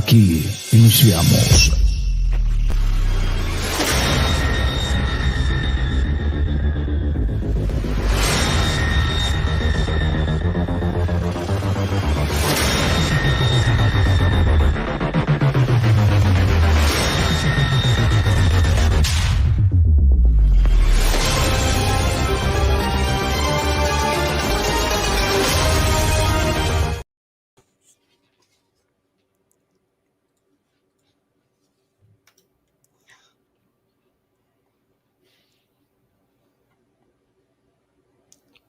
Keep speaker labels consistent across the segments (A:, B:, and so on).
A: Aquí iniciamos.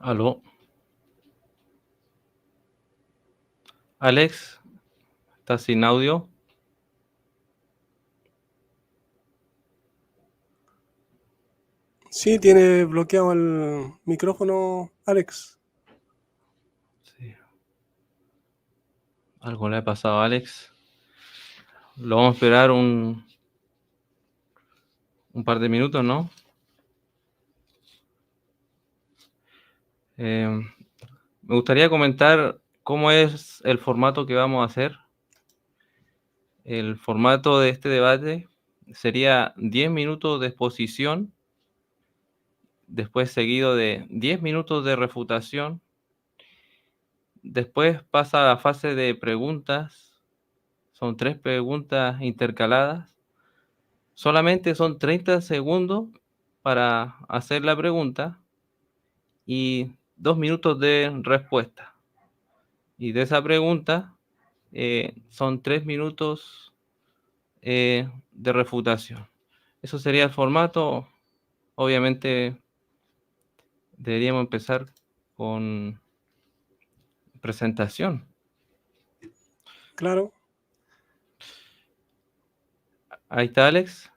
B: Aló. Alex, ¿estás sin audio?
C: Sí, tiene bloqueado el micrófono, Alex.
B: Sí. Algo le ha pasado a Alex. Lo vamos a esperar un par de minutos, ¿no? Me gustaría comentar cómo es el formato que vamos a hacer. El formato de este debate sería 10 minutos de exposición, después seguido de 10 minutos de refutación, después pasa a la fase de preguntas, son 3 preguntas intercaladas, solamente son 30 segundos para hacer la pregunta y 2 minutos de respuesta. Y de esa pregunta son 3 minutos de refutación. Eso sería el formato. Obviamente deberíamos empezar con presentación.
C: Claro.
B: Ahí está Alex.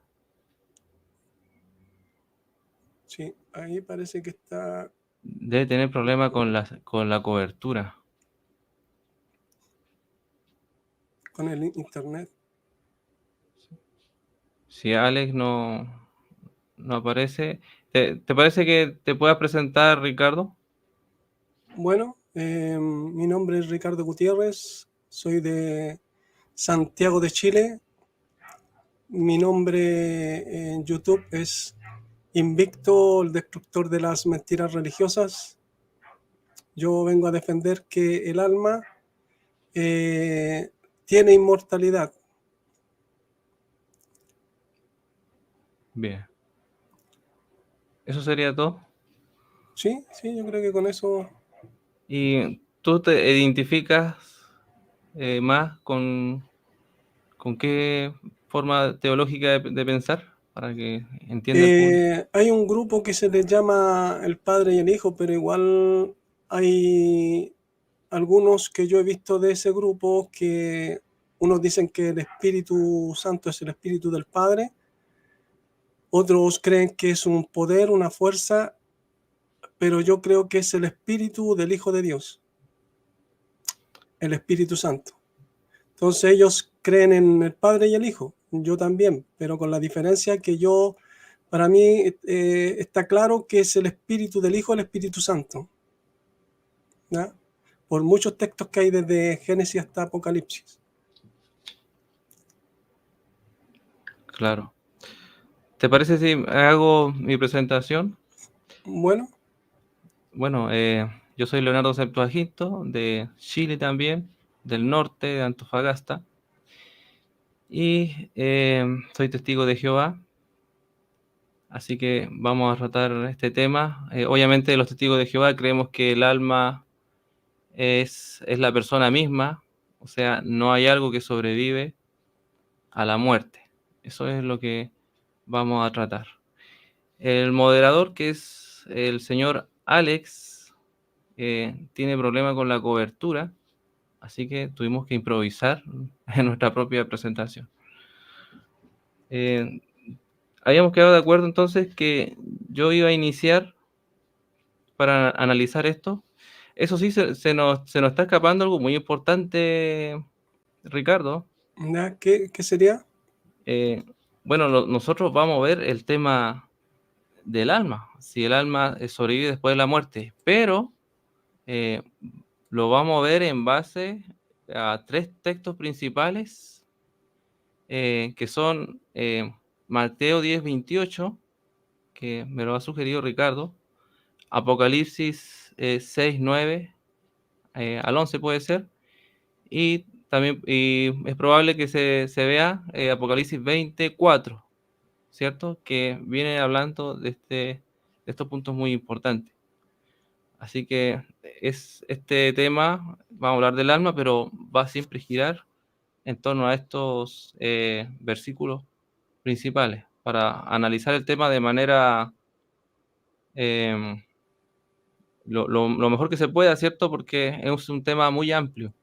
C: Sí, ahí parece que está.
B: Debe tener problema con la cobertura.
C: Con el internet.
B: Si Alex no aparece, ¿te parece que te puedas presentar, Ricardo?
C: Bueno, mi nombre es Ricardo Gutiérrez, soy de Santiago de Chile. Mi nombre en YouTube es Invicto, el destructor de las mentiras religiosas. Yo vengo a defender que el alma tiene inmortalidad.
B: Bien. ¿Eso sería todo?
C: Sí, yo creo que con eso.
B: ¿Y tú te identificas más con qué forma teológica de pensar? Para que entienda el público.
C: Hay un grupo que se les llama el Padre y el Hijo, pero igual hay algunos que yo he visto de ese grupo que unos dicen que el Espíritu Santo es el Espíritu del Padre, otros creen que es un poder, una fuerza, pero yo creo que es el Espíritu del Hijo de Dios, el Espíritu Santo. Entonces ellos creen en el Padre y el Hijo, yo también, pero con la diferencia que para mí está claro que es el Espíritu del Hijo, el Espíritu Santo, ¿ya? Por muchos textos que hay desde Génesis hasta Apocalipsis.
B: Claro. ¿Te parece si hago mi presentación?
C: Bueno.
B: Bueno, yo soy Leonardo Septuaginto, de Chile también, del norte, de Antofagasta. Y soy testigo de Jehová. Así que vamos a tratar este tema. Obviamente los testigos de Jehová creemos que el alma es la persona misma, o sea, no hay algo que sobrevive a la muerte. Eso es lo que vamos a tratar. El moderador, que es el señor Alex, tiene problema con la cobertura, así que tuvimos que improvisar en nuestra propia presentación. Habíamos quedado de acuerdo entonces que yo iba a iniciar para analizar esto. Eso sí, se nos está escapando algo muy importante, Ricardo.
C: ¿Qué sería?
B: Bueno, nosotros vamos a ver el tema del alma, si el alma sobrevive después de la muerte, pero lo vamos a ver en base a 3 textos principales que son Mateo 10:28, que me lo ha sugerido Ricardo, Apocalipsis 6:9 al 11 puede ser, y también es probable que se vea Apocalipsis 20:4, ¿cierto? Que viene hablando de estos puntos muy importantes. Así que este tema, vamos a hablar del alma, pero va a siempre girar en torno a estos versículos principales para analizar el tema de manera lo mejor que se pueda, ¿cierto? Porque es un tema muy amplio.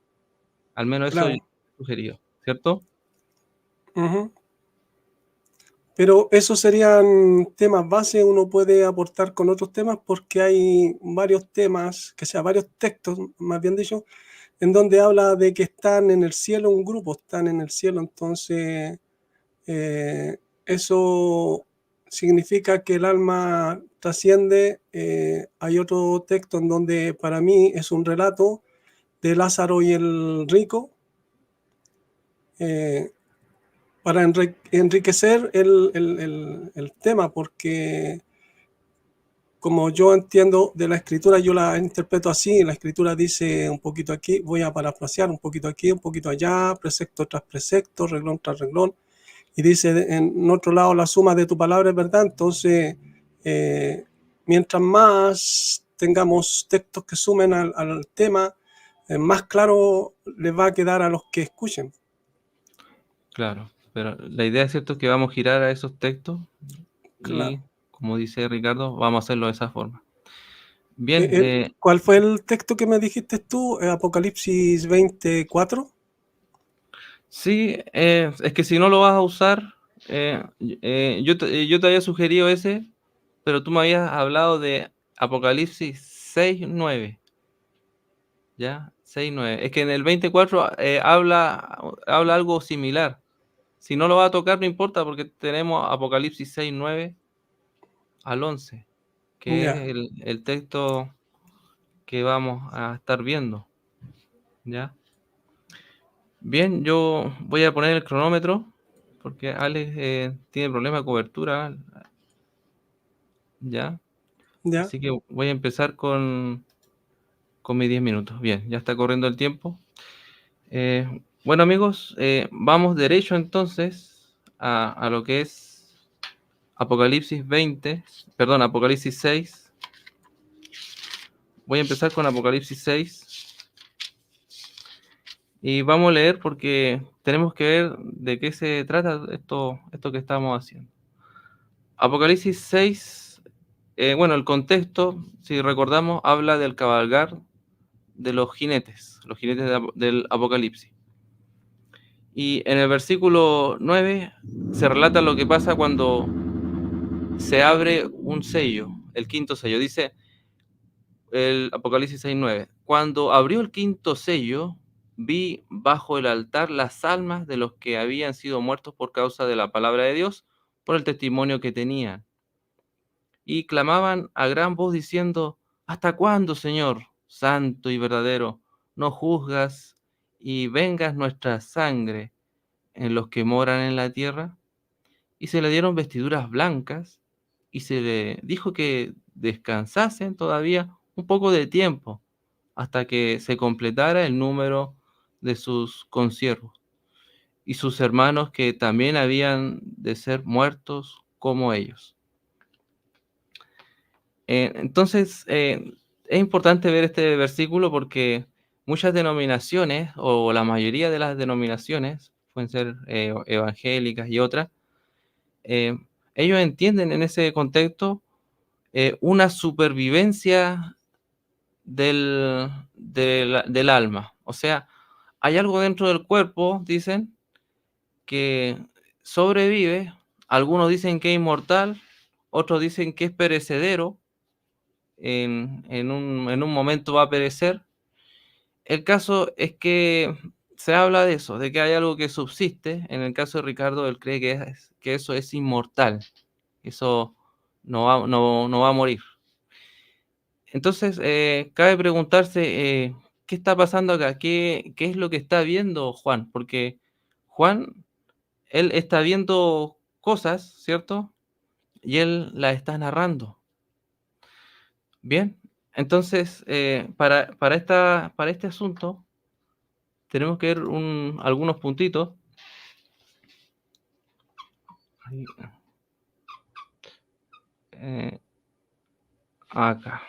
B: Al menos eso yo
C: Claro.
B: he sugerido, ¿cierto?
C: Ujú. Pero esos serían temas base, uno puede aportar con otros temas porque hay varios temas, que sea varios textos, más bien dicho, en donde habla de que están en el cielo, un grupo están en el cielo, entonces eso significa que el alma trasciende. Hay otro texto en donde para mí es un relato de Lázaro y el rico, eh, para enriquecer el tema, porque como yo entiendo de la escritura, yo la interpreto así. La escritura dice un poquito aquí, voy a parafrasear, un poquito aquí, un poquito allá, precepto tras precepto, reglón tras reglón, y dice en otro lado, la suma de tu palabra es verdad. Entonces, eh, mientras más tengamos textos que sumen al tema, más claro les va a quedar a los que escuchen.
B: Claro, pero la idea es cierto que vamos a girar a esos textos y,
C: Claro.
B: como dice Ricardo, vamos a hacerlo de esa forma. Bien,
C: ¿Cuál fue el texto que me dijiste tú? Apocalipsis 24.
B: sí, es que si no lo vas a usar, yo te había sugerido ese, pero tú me habías hablado de Apocalipsis 6:9, ¿ya? 6:9. Es que en el 24 habla algo similar. Si no lo va a tocar, no importa, porque tenemos Apocalipsis 6:9 al 11, que
C: Ya,
B: es el texto que vamos a estar viendo, ¿ya? Bien, yo voy a poner el cronómetro, porque Alex tiene problema de cobertura, ¿ya?
C: ya,
B: Así que voy a empezar con mis 10 minutos. Bien, ya está corriendo el tiempo. Bueno, amigos, vamos derecho entonces a lo que es Apocalipsis 20, perdón, Apocalipsis 6. Voy a empezar con Apocalipsis 6 y vamos a leer porque tenemos que ver de qué se trata esto que estamos haciendo. Apocalipsis 6, bueno, el contexto, si recordamos, habla del cabalgar de los jinetes del Apocalipsis. Y en el versículo 9 se relata lo que pasa cuando se abre un sello, el quinto sello. Dice el Apocalipsis 6:9: cuando abrió el quinto sello, vi bajo el altar las almas de los que habían sido muertos por causa de la palabra de Dios, por el testimonio que tenían. Y clamaban a gran voz diciendo: ¿hasta cuándo, Señor, santo y verdadero, no juzgas y vengas nuestra sangre en los que moran en la tierra? Y se le dieron vestiduras blancas, y se le dijo que descansasen todavía un poco de tiempo, hasta que se completara el número de sus consiervos, y sus hermanos que también habían de ser muertos como ellos. Entonces, es importante ver este versículo porque muchas denominaciones, o la mayoría de las denominaciones, pueden ser evangélicas y otras, eh, ellos entienden en ese contexto una supervivencia del alma. O sea, hay algo dentro del cuerpo, dicen, que sobrevive. Algunos dicen que es inmortal, otros dicen que es perecedero, en un momento va a perecer. El caso es que se habla de eso, de que hay algo que subsiste. En el caso de Ricardo, él cree que eso es inmortal, eso no va a morir. Entonces, cabe preguntarse, ¿qué está pasando acá? ¿Qué es lo que está viendo Juan? Porque Juan él está viendo cosas, ¿cierto? Y él las está narrando. Bien, entonces, para este asunto, tenemos que ver algunos puntitos. Ahí, acá.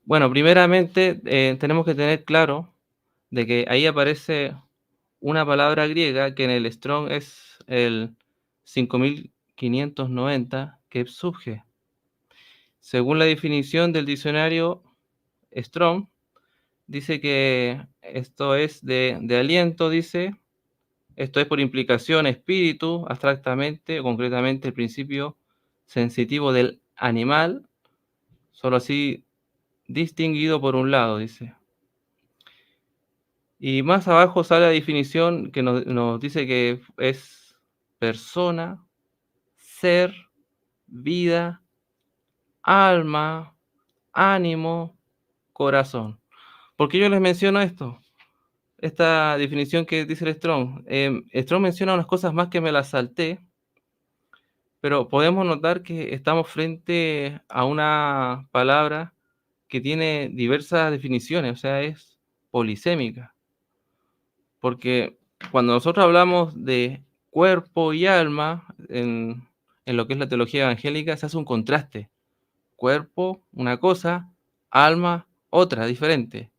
B: Bueno, primeramente, tenemos que tener claro de que ahí aparece una palabra griega que en el Strong es el 5590, que es subje. Según la definición del diccionario Strong, dice que esto es de aliento, dice, esto es por implicación espíritu, abstractamente o concretamente el principio sensitivo del animal, solo así distinguido por un lado, dice. Y más abajo sale la definición que nos dice que es persona, ser, vida, alma, ánimo, corazón. ¿Por qué yo les menciono esto? Esta definición que dice el Strong. Strong menciona unas cosas más que me las salté, pero podemos notar que estamos frente a una palabra que tiene diversas definiciones, o sea, es polisémica. Porque cuando nosotros hablamos de cuerpo y alma, en lo que es la teología evangélica, se hace un contraste. Cuerpo, una cosa, alma, otra, diferente.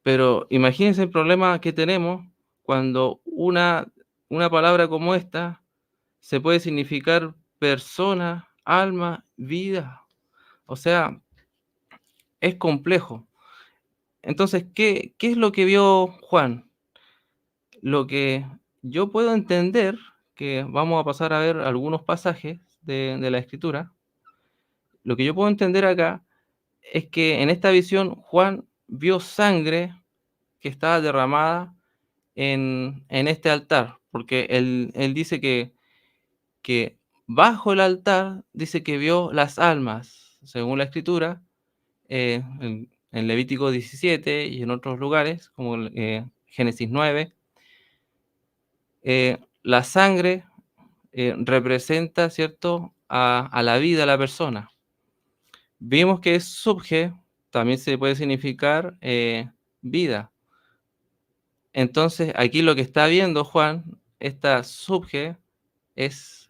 B: Pero imagínense el problema que tenemos cuando una palabra como esta se puede significar persona, alma, vida. O sea, es complejo. Entonces, ¿qué es lo que vio Juan? Lo que yo puedo entender, que vamos a pasar a ver algunos pasajes de la Escritura, lo que yo puedo entender acá es que en esta visión Juan vio sangre que estaba derramada en este altar, porque él dice que bajo el altar dice que vio las almas, según la Escritura, en Levítico 17 y en otros lugares, como Génesis 9. La sangre representa, ¿cierto?, a la vida de la persona. Vimos que es subje, también se puede significar vida. Entonces, aquí lo que está viendo Juan, esta subje,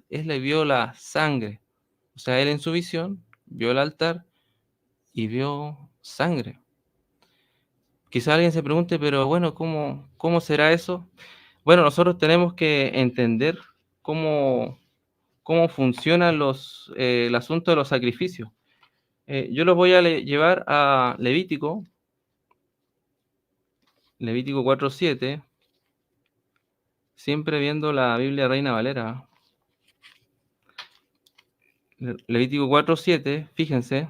B: le vio la sangre. O sea, él en su visión vio el altar y vio sangre. Quizá alguien se pregunte, pero bueno, ¿cómo será eso? Bueno, nosotros tenemos que entender cómo funciona el asunto de los sacrificios. Yo los voy a llevar a Levítico 4:7, siempre viendo la Biblia Reina Valera. Levítico 4:7, fíjense.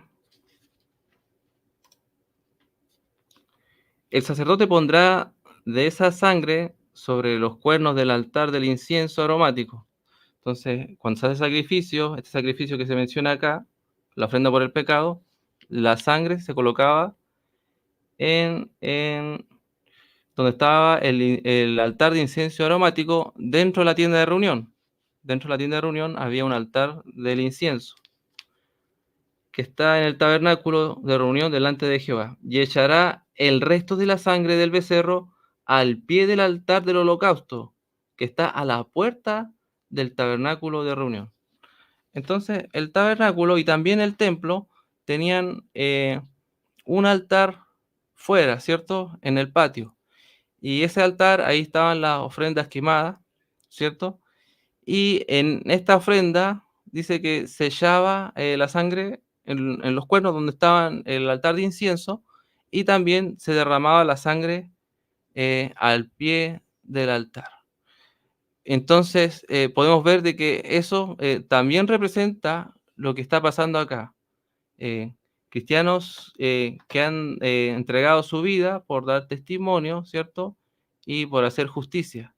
B: El sacerdote pondrá de esa sangre sobre los cuernos del altar del incienso aromático. Entonces, cuando se hace sacrificio, este sacrificio que se menciona acá, la ofrenda por el pecado, la sangre se colocaba en donde estaba el altar de incienso aromático dentro de la tienda de reunión. Dentro de la tienda de reunión había un altar del incienso que está en el tabernáculo de reunión delante de Jehová, y echará el resto de la sangre del becerro al pie del altar del holocausto, que está a la puerta del tabernáculo de reunión. Entonces, el tabernáculo y también el templo tenían un altar fuera, ¿cierto?, en el patio. Y ese altar, ahí estaban las ofrendas quemadas, ¿cierto? Y en esta ofrenda dice que sellaba la sangre en los cuernos donde estaban el altar de incienso, y también se derramaba la sangre al pie del altar. Entonces, podemos ver de que eso también representa lo que está pasando acá. Cristianos que han entregado su vida por dar testimonio, ¿cierto?, y por hacer justicia.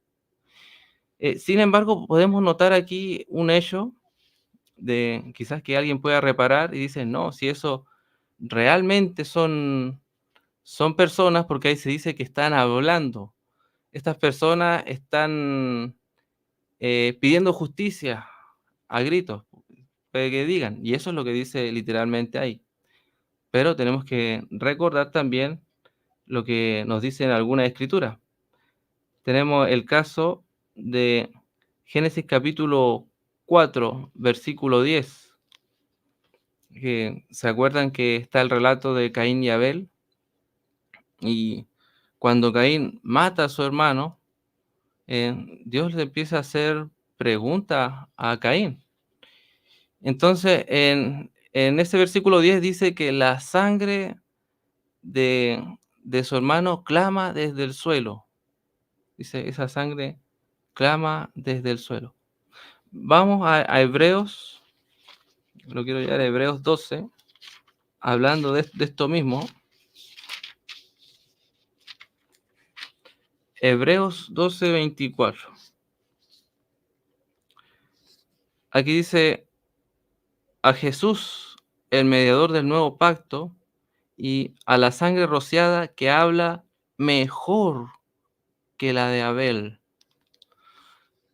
B: Sin embargo, podemos notar aquí un hecho de quizás que alguien pueda reparar y dice, no, si eso realmente son personas, porque ahí se dice que están hablando. Estas personas están pidiendo justicia a gritos, puede que digan, y eso es lo que dice literalmente ahí. Pero tenemos que recordar también lo que nos dicen algunas escrituras. Tenemos el caso de Génesis capítulo 4, versículo 10. Que ¿se acuerdan que está el relato de Caín y Abel? Y cuando Caín mata a su hermano, Dios le empieza a hacer preguntas a Caín. Entonces, en ese versículo 10 dice que la sangre de su hermano clama desde el suelo. Dice, esa sangre clama desde el suelo. Vamos a Hebreos, lo quiero llevar a Hebreos 12, hablando de esto mismo. Hebreos 12, 24. Aquí dice, a Jesús, el mediador del nuevo pacto, y a la sangre rociada que habla mejor que la de Abel.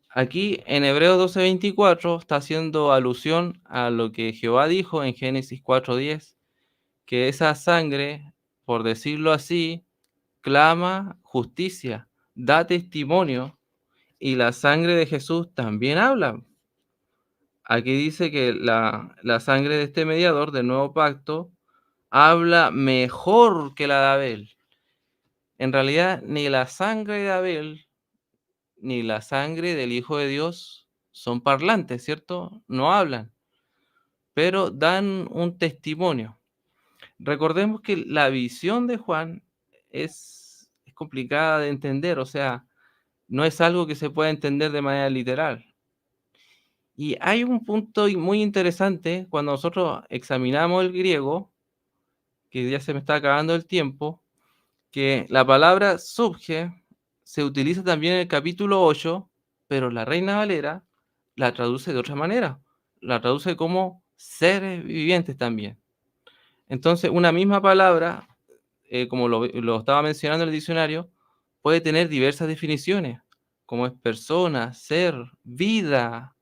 B: Aquí en Hebreos 12, 24 está haciendo alusión a lo que Jehová dijo en Génesis 4, 10, que esa sangre, por decirlo así, clama justicia, da testimonio, y la sangre de Jesús también habla. Aquí dice que la sangre de este mediador del nuevo pacto habla mejor que la de Abel. En realidad, ni la sangre de Abel ni la sangre del Hijo de Dios son parlantes, ¿cierto? No hablan, pero dan un testimonio. Recordemos que la visión de Juan es complicada de entender, o sea, no es algo que se pueda entender de manera literal. Y hay un punto muy interesante cuando nosotros examinamos el griego, que ya se me está acabando el tiempo, que la palabra subje se utiliza también en el capítulo 8, pero la Reina Valera la traduce de otra manera, la traduce como seres vivientes también. Entonces, una misma palabra, como lo estaba mencionando en el diccionario, puede tener diversas definiciones, como es persona, ser, vida.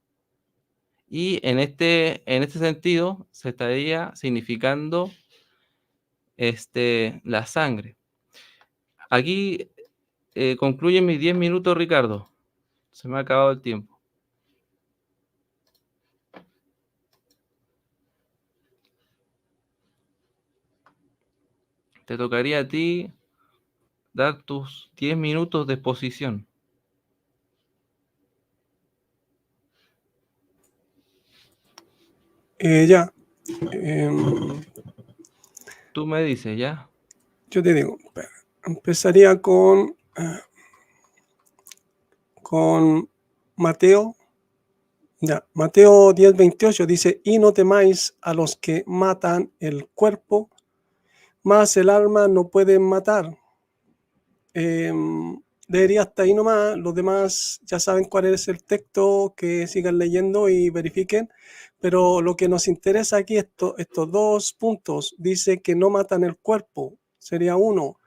B: Y en este sentido se estaría significando la sangre. Aquí concluyen mis 10 minutos, Ricardo. Se me ha acabado el tiempo. Te tocaría a ti dar tus 10 minutos de exposición.
C: Ya. Em,
B: Tú me dices, ¿ya?
C: yo te digo, empezaría con Mateo. Ya, Mateo 10:28 dice, y no temáis a los que matan el cuerpo, mas el alma no pueden matar. Leería hasta ahí nomás, los demás ya saben cuál es el texto, que sigan leyendo y verifiquen, pero lo que nos interesa aquí, estos dos puntos, dice que no matan el cuerpo, sería uno,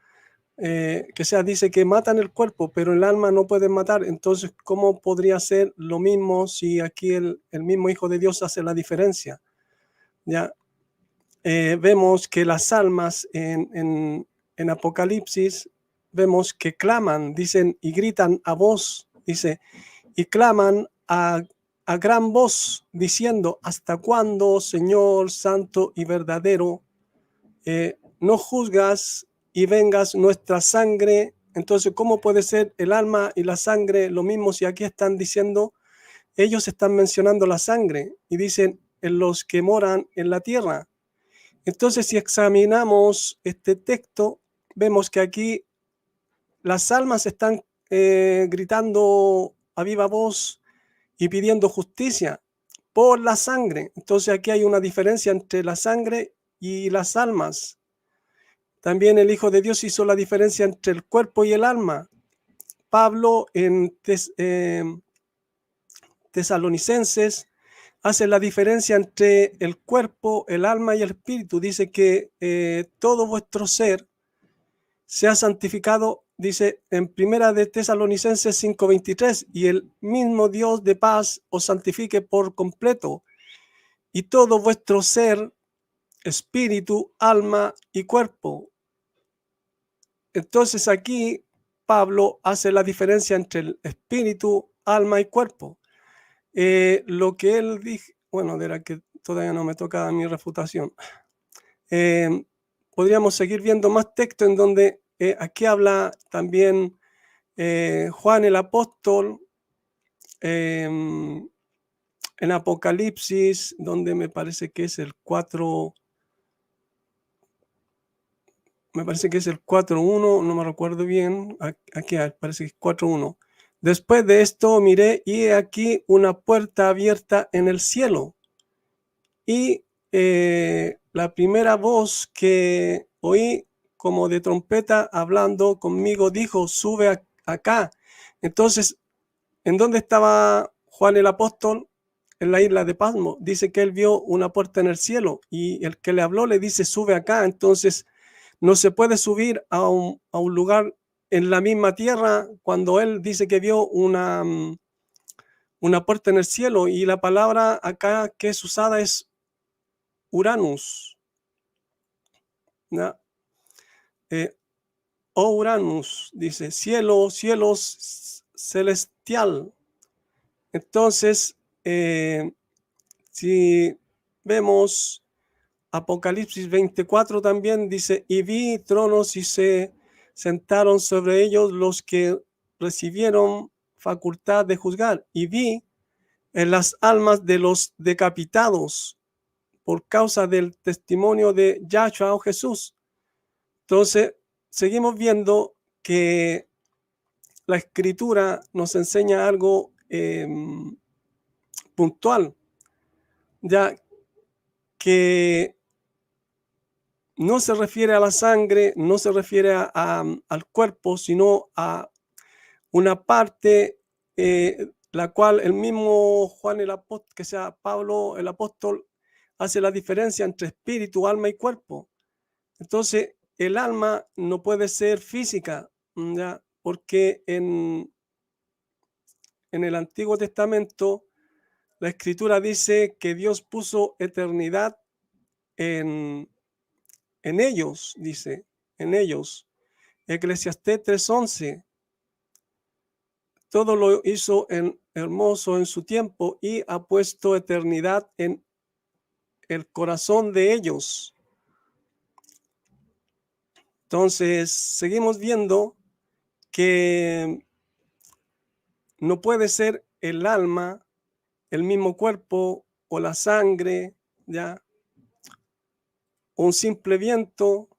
C: dice que matan el cuerpo, pero el alma no pueden matar. Entonces, ¿cómo podría ser lo mismo si aquí el mismo Hijo de Dios hace la diferencia? Ya vemos que las almas en Apocalipsis, vemos que claman, dicen, y gritan a voz, dice, y claman a gran voz, diciendo, ¿hasta cuándo, Señor santo y verdadero, no juzgas y vengas nuestra sangre? Entonces, ¿cómo puede ser el alma y la sangre lo mismo si aquí están diciendo, ellos están mencionando la sangre y dicen en los que moran en la tierra? Entonces, si examinamos este texto, vemos que aquí las almas están gritando a viva voz y pidiendo justicia por la sangre. Entonces, aquí hay una diferencia entre la sangre y las almas. También el Hijo de Dios hizo la diferencia entre el cuerpo y el alma. Pablo en Tesalonicenses hace la diferencia entre el cuerpo, el alma y el espíritu. Dice que todo vuestro ser sea santificado dice en Primera de Tesalonicenses 5:23, y el mismo Dios de paz os santifique por completo, y todo vuestro ser, espíritu, alma y cuerpo. Entonces aquí Pablo hace la diferencia entre el espíritu, alma y cuerpo. Lo que él dijo, bueno, de la que todavía no me toca mi refutación. Podríamos seguir viendo más texto en donde aquí habla también Juan el apóstol en Apocalipsis, donde me parece que es el 4, me parece que es el 4:1, no me recuerdo bien, aquí parece que es 4:1. Después de esto miré y he aquí una puerta abierta en el cielo, y la primera voz que oí como de trompeta hablando conmigo dijo: sube acá. Entonces, ¿en dónde estaba Juan el apóstol? En la isla de Patmos. Dice que él vio una puerta en el cielo y el que le habló le dice: sube acá. Entonces, no se puede subir a un lugar en la misma tierra cuando él dice que vio una puerta en el cielo, y la palabra acá que es usada es Uranus. Uranus, dice cielo, cielos celestial. Entonces, si vemos Apocalipsis 24 también dice: y vi tronos y se sentaron sobre ellos los que recibieron facultad de juzgar, y vi en las almas de los decapitados por causa del testimonio de Yahshua o Jesús. Entonces, seguimos viendo que la escritura nos enseña algo puntual, ya que no se refiere a la sangre, no se refiere al cuerpo, sino a una parte, la cual el mismo Juan el apóstol, que sea Pablo el apóstol, hace la diferencia entre espíritu, alma y cuerpo. Entonces, el alma no puede ser física, ¿ya? Porque en el Antiguo Testamento la Escritura dice que Dios puso eternidad en ellos, dice, en ellos. Eclesiastés 3:11. Todo lo hizo hermoso en su tiempo y ha puesto eternidad en el corazón de ellos. Entonces, seguimos viendo que no puede ser el alma, el mismo cuerpo o la sangre, ya, un simple viento,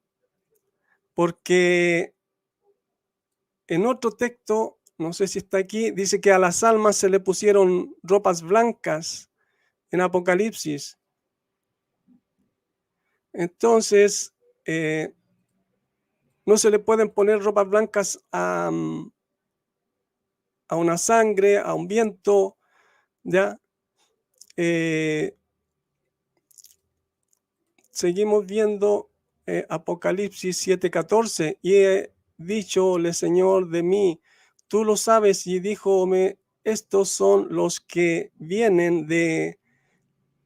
C: porque en otro texto, no sé si está aquí, dice que a las almas se le pusieron ropas blancas en Apocalipsis. Entonces, no se le pueden poner ropas blancas a una sangre, a un viento, ¿ya? Seguimos viendo Apocalipsis 7:14, y he dichole Señor de mí, tú lo sabes, y díjome: estos son los que vienen de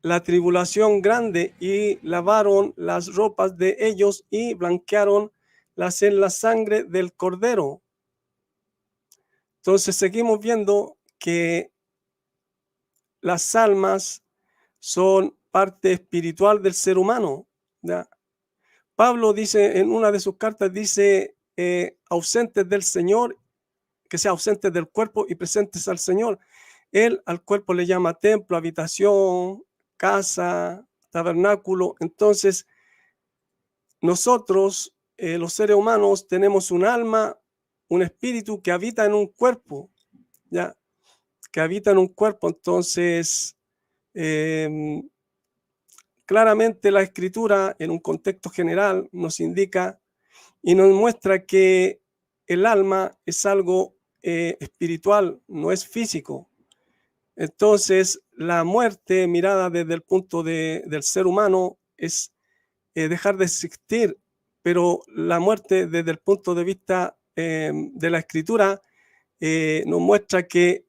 C: la tribulación grande, y lavaron las ropas de ellos y blanquearon las en la sangre del Cordero. Entonces seguimos viendo que las almas son parte espiritual del ser humano, ¿ya? Pablo dice en una de sus cartas, dice ausentes del Señor, que sea ausentes del cuerpo y presentes al Señor. Él al cuerpo le llama templo, habitación, casa, tabernáculo. Entonces, nosotros, los seres humanos, tenemos un alma, un espíritu que habita en un cuerpo, ¿ya? Que habita en un cuerpo. Entonces, claramente la escritura en un contexto general nos indica y nos muestra que el alma es algo espiritual, no es físico. Entonces, la muerte mirada desde el punto del ser humano es dejar de existir, pero la muerte desde el punto de vista de la Escritura nos muestra que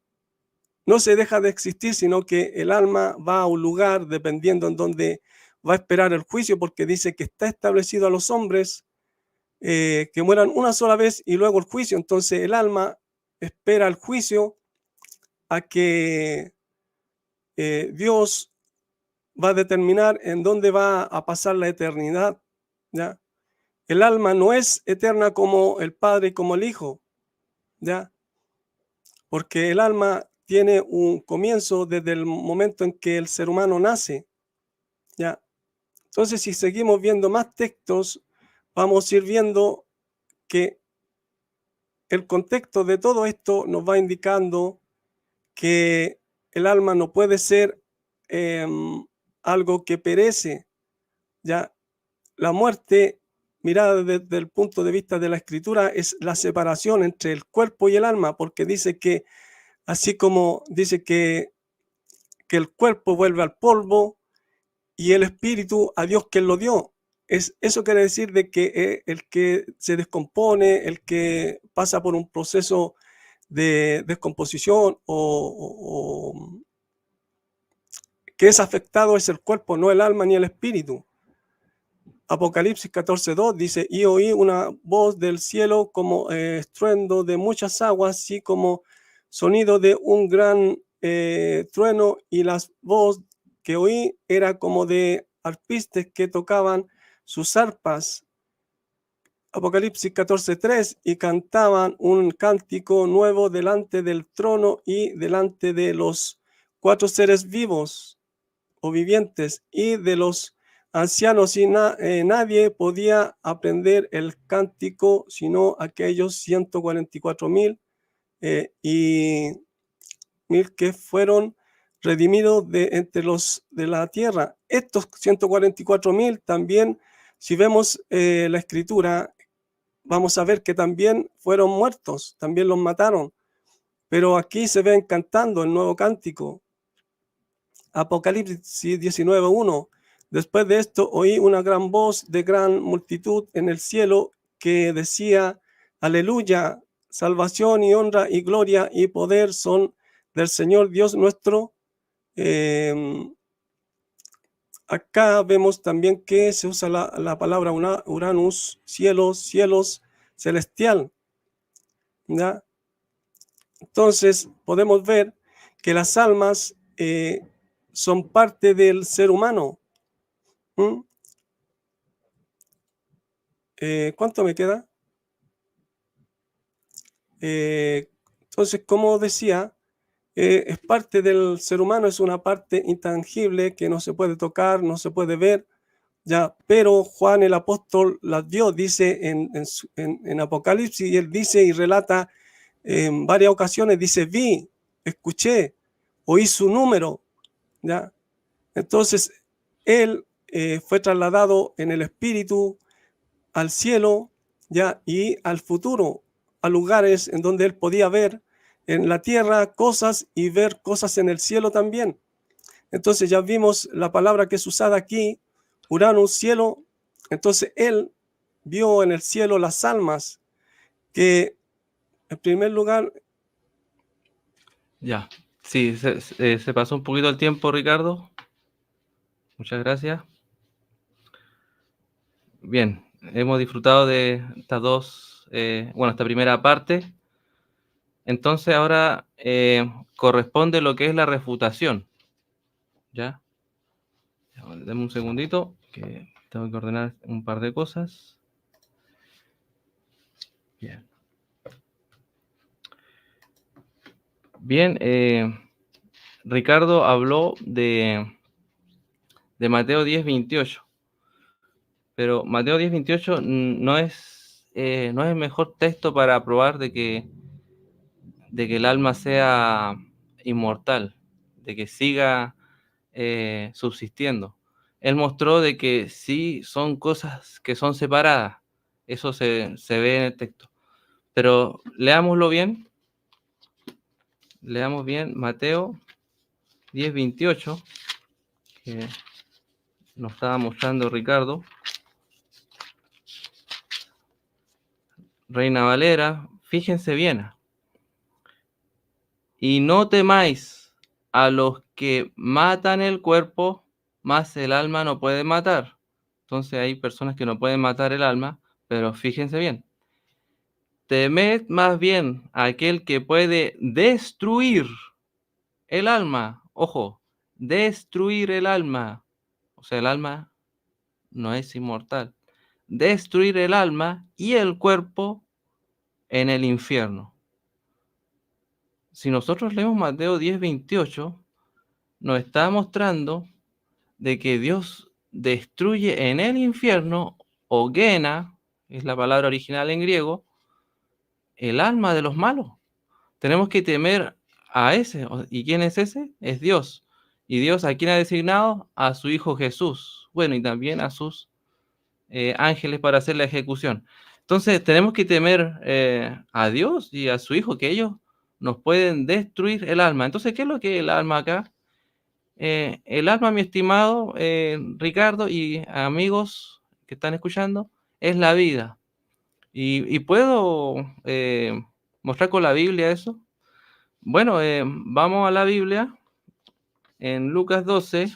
C: no se deja de existir, sino que el alma va a un lugar dependiendo en donde va a esperar el juicio, porque dice que está establecido a los hombres que mueran una sola vez y luego el juicio. Entonces el alma espera el juicio a que Dios va a determinar en dónde va a pasar la eternidad, ¿ya? El alma no es eterna como el Padre y como el Hijo, ¿ya? Porque el alma tiene un comienzo desde el momento en que el ser humano nace, ¿ya? Entonces, si seguimos viendo más textos, vamos a ir viendo que el contexto de todo esto nos va indicando que el alma no puede ser algo que perece, ¿ya? La muerte, mirada desde el punto de vista de la Escritura, es la separación entre el cuerpo y el alma, porque dice que, así como dice que el cuerpo vuelve al polvo y el espíritu a Dios quien lo dio. Eso quiere decir de que el que se descompone, el que pasa por un proceso de descomposición o que es afectado es el cuerpo, no el alma ni el espíritu. Apocalipsis 14:2 dice, y oí una voz del cielo como estruendo de muchas aguas, así como sonido de un gran trueno, y la voz que oí era como de arpistas que tocaban sus arpas. Apocalipsis 14:3, y cantaban un cántico nuevo delante del trono y delante de los 4 seres vivos o vivientes y de los ancianos, y nadie podía aprender el cántico sino aquellos 144,000 y 1,000 que fueron redimidos de entre los de la tierra. Estos 144,000 también, si vemos la Escritura, vamos a ver que también fueron muertos, también los mataron, pero aquí se ven cantando el nuevo cántico. Apocalipsis 19:1. Después de esto oí una gran voz de gran multitud en el cielo que decía, aleluya, salvación y honra y gloria y poder son del Señor Dios nuestro. Acá vemos también que se usa la palabra Uranus, cielos, celestial, ¿ya? Entonces podemos ver que las almas son parte del ser humano. ¿Cuánto me queda? Entonces, como decía, es parte del ser humano, es una parte intangible que no se puede tocar, no se puede ver, ya, pero Juan el apóstol las vio, dice en Apocalipsis, y él dice y relata en varias ocasiones, dice, vi, escuché, oí su número, ¿ya? Entonces, él fue trasladado en el espíritu al cielo, ¿ya? Y al futuro, a lugares en donde él podía ver en la tierra cosas y ver cosas en el cielo también. Entonces ya vimos la palabra que es usada aquí, Uranus, cielo. Entonces él vio en el cielo las almas que, en primer lugar...
B: Ya, sí, se pasó un poquito el tiempo, Ricardo. Muchas gracias. Bien, hemos disfrutado de estas dos, esta primera parte. Entonces ahora corresponde lo que es la refutación. ¿Ya? Dame un segundito, que tengo que ordenar un par de cosas. Bien. Bien, Ricardo habló de Mateo 10:28. Pero Mateo 10:28 no es el mejor texto para probar de que el alma sea inmortal, de que siga subsistiendo. Él mostró de que sí son cosas que son separadas. Eso se ve en el texto. Pero leámoslo bien. Leamos bien Mateo 10:28, que nos estaba mostrando Ricardo. Reina Valera, fíjense bien. Y no temáis a los que matan el cuerpo, mas el alma no puede matar. Entonces hay personas que no pueden matar el alma, pero fíjense bien. Temed más bien a aquel que puede destruir el alma. Ojo, destruir el alma. O sea, el alma no es inmortal. Destruir el alma y el cuerpo en el infierno. Si nosotros leemos Mateo 10:28, nos está mostrando de que Dios destruye en el infierno, o gena, es la palabra original en griego, el alma de los malos. Tenemos que temer a ese. ¿Y quién es ese? Es Dios. ¿Y Dios a quién ha designado? A su Hijo Jesús. Bueno, y también a sus ángeles para hacer la ejecución. Entonces tenemos que temer a Dios y a su Hijo, que ellos nos pueden destruir el alma. Entonces, ¿qué es lo que es el alma acá? El alma, mi estimado Ricardo y amigos que están escuchando, es la vida. Y puedo mostrar con la Biblia eso. Bueno, vamos a la Biblia en Lucas 12.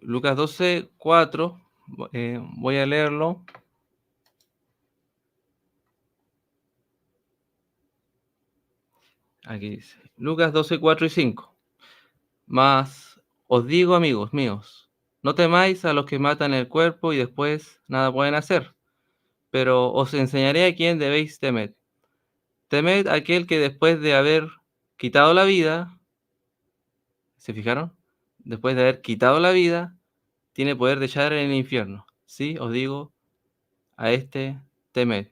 B: Lucas 12, 4. Voy a leerlo. Aquí dice, Lucas 12, 4 y 5. Mas os digo, amigos míos, no temáis a los que matan el cuerpo y después nada pueden hacer, pero os enseñaré a quién debéis temer. Temed a aquel que después de haber quitado la vida, ¿se fijaron? Después de haber quitado la vida, tiene poder de echar en el infierno. Sí, os digo, a este temed.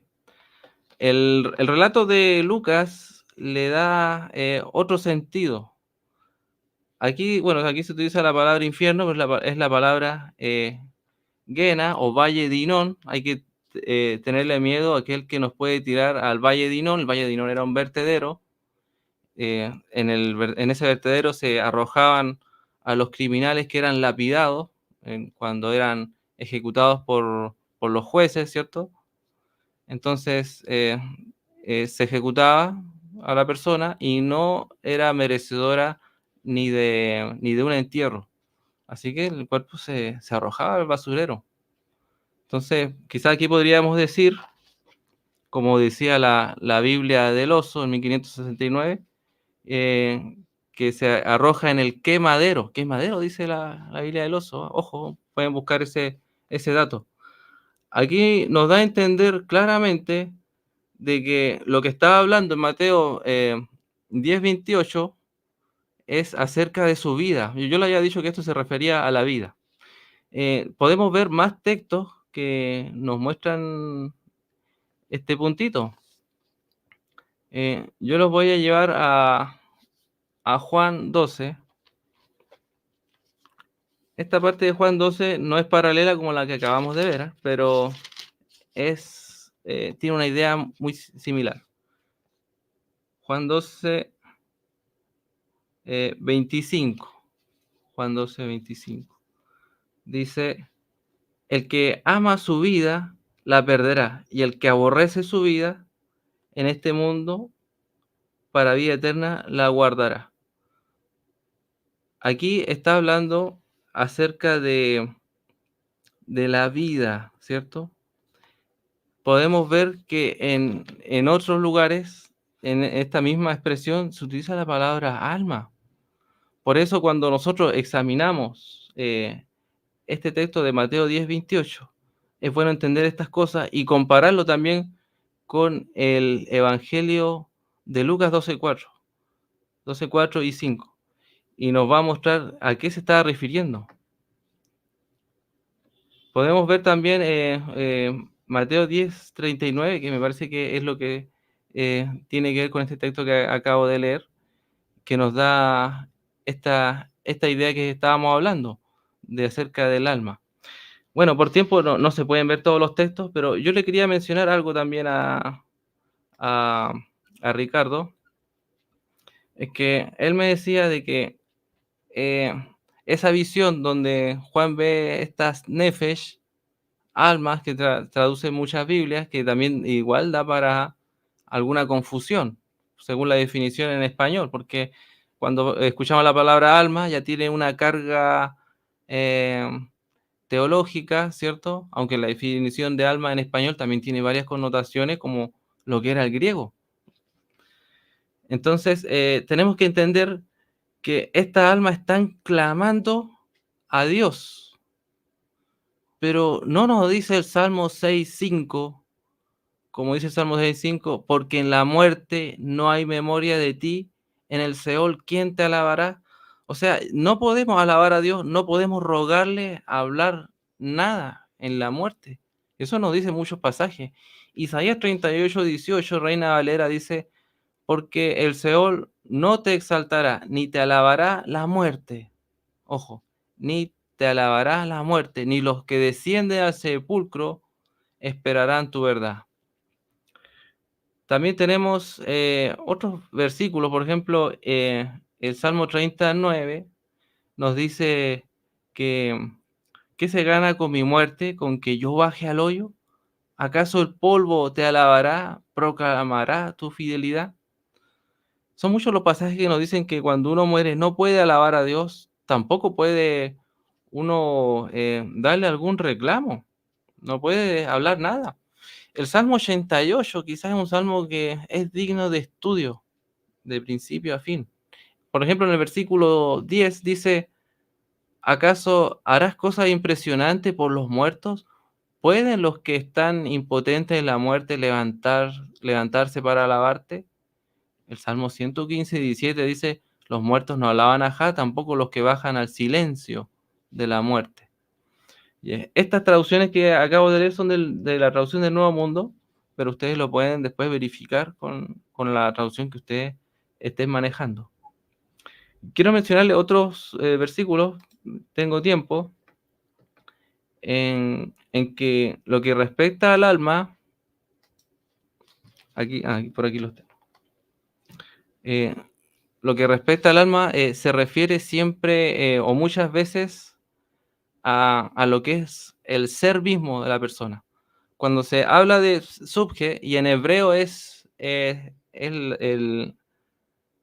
B: El relato de Lucas le da otro sentido. Aquí, bueno, aquí se utiliza la palabra infierno, pero es la palabra Gena o Valle de Hinón. Hay que tenerle miedo a aquel que nos puede tirar al Valle de Hinón. El Valle de Hinón era un vertedero. En ese vertedero se arrojaban a los criminales que eran lapidados cuando eran ejecutados por los jueces, ¿cierto? Entonces se ejecutaba a la persona y no era merecedora ni de un entierro. Así que el cuerpo se arrojaba al basurero. Entonces, quizá aquí podríamos decir, como decía la Biblia del Oso en 1569, que se arroja en el quemadero. Quemadero, dice la Biblia del Oso. Ojo, pueden buscar ese dato. Aquí nos da a entender claramente de que lo que estaba hablando en Mateo 10:28 es acerca de su vida. Yo le había dicho que esto se refería a la vida. Podemos ver más textos que nos muestran este puntito. Yo los voy a llevar a Juan 12. Esta parte de Juan 12 no es paralela como la que acabamos de ver, pero tiene una idea muy similar. Juan 12, 25. Juan 12, 25. Dice, el que ama su vida, la perderá, y el que aborrece su vida en este mundo, para vida eterna, la guardará. Aquí está hablando acerca de la vida, ¿cierto? Podemos ver que en otros lugares, en esta misma expresión, se utiliza la palabra alma. Por eso cuando nosotros examinamos este texto de Mateo 10:28, es bueno entender estas cosas y compararlo también con el Evangelio de Lucas 12:4 y 5. Y nos va a mostrar a qué se está refiriendo. Podemos ver también Mateo 10:39, que me parece que es lo que tiene que ver con este texto que acabo de leer, que nos da esta idea que estábamos hablando, de acerca del alma. Bueno, por tiempo no se pueden ver todos los textos, pero yo le quería mencionar algo también a Ricardo, es que él me decía de que esa visión donde Juan ve estas nefesh, almas, que traduce muchas Biblias, que también igual da para alguna confusión, según la definición en español, porque cuando escuchamos la palabra alma ya tiene una carga teológica, ¿cierto? Aunque la definición de alma en español también tiene varias connotaciones, como lo que era el griego. Entonces, tenemos que entender que estas almas están clamando a Dios, pero no nos dice el Salmo 6.5, como dice el Salmo 6.5, porque en la muerte no hay memoria de ti, en el Seol, ¿quién te alabará? O sea, no podemos alabar a Dios, no podemos rogarle a hablar nada en la muerte. Eso nos dice muchos pasajes. Isaías 38.18, Reina Valera, dice, porque el Seol no te exaltará, ni te alabará la muerte. Ojo, ni te alabará la muerte, ni los que descienden al sepulcro esperarán tu verdad. También tenemos otros versículos, por ejemplo, el Salmo 39 nos dice que ¿qué se gana con mi muerte? ¿Con que yo baje al hoyo? ¿Acaso el polvo te alabará, proclamará tu fidelidad? Son muchos los pasajes que nos dicen que cuando uno muere no puede alabar a Dios, tampoco puede uno darle algún reclamo, no puede hablar nada. El Salmo 88 quizás es un salmo que es digno de estudio, de principio a fin. Por ejemplo, en el versículo 10 dice, ¿acaso harás cosas impresionantes por los muertos? ¿Pueden los que están impotentes en la muerte levantarse para alabarte? El Salmo 115:17 dice, los muertos no alaban a Jah, tampoco los que bajan al silencio de la muerte. Y estas traducciones que acabo de leer son de la traducción del Nuevo Mundo, pero ustedes lo pueden después verificar con la traducción que ustedes estén manejando. Quiero mencionarle otros versículos, tengo tiempo, en que lo que respecta al alma, por aquí los tengo. Lo que respecta al alma se refiere siempre o muchas veces a lo que es el ser mismo de la persona. Cuando se habla de subje, y en hebreo es el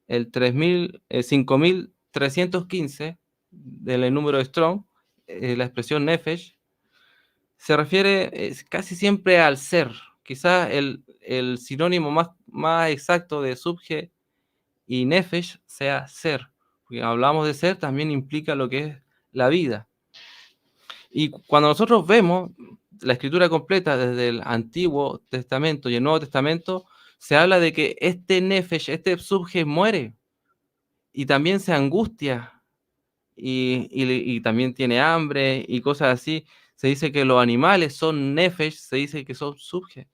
B: 5315 del número de Strong, la expresión nefesh, se refiere casi siempre al ser. Quizás el sinónimo más exacto de subje y nefesh sea ser. Porque hablamos de ser, también implica lo que es la vida. Y cuando nosotros vemos la escritura completa desde el Antiguo Testamento y el Nuevo Testamento, se habla de que este nefesh, este subje muere y también se angustia y también tiene hambre y cosas así. Se dice que los animales son nefesh, se dice que son subje.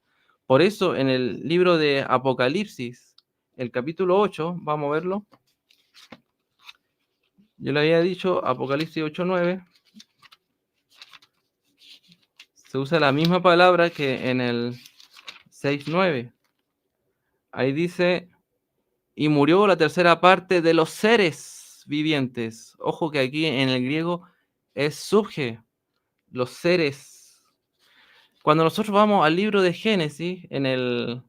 B: Por eso en el libro de Apocalipsis, el capítulo 8, vamos a verlo. Yo le había dicho Apocalipsis 8:9. Se usa la misma palabra que en el 6:9. Ahí dice, y murió la tercera parte de los seres vivientes. Ojo que aquí en el griego es subje, los seres. Cuando nosotros vamos al libro de Génesis, en el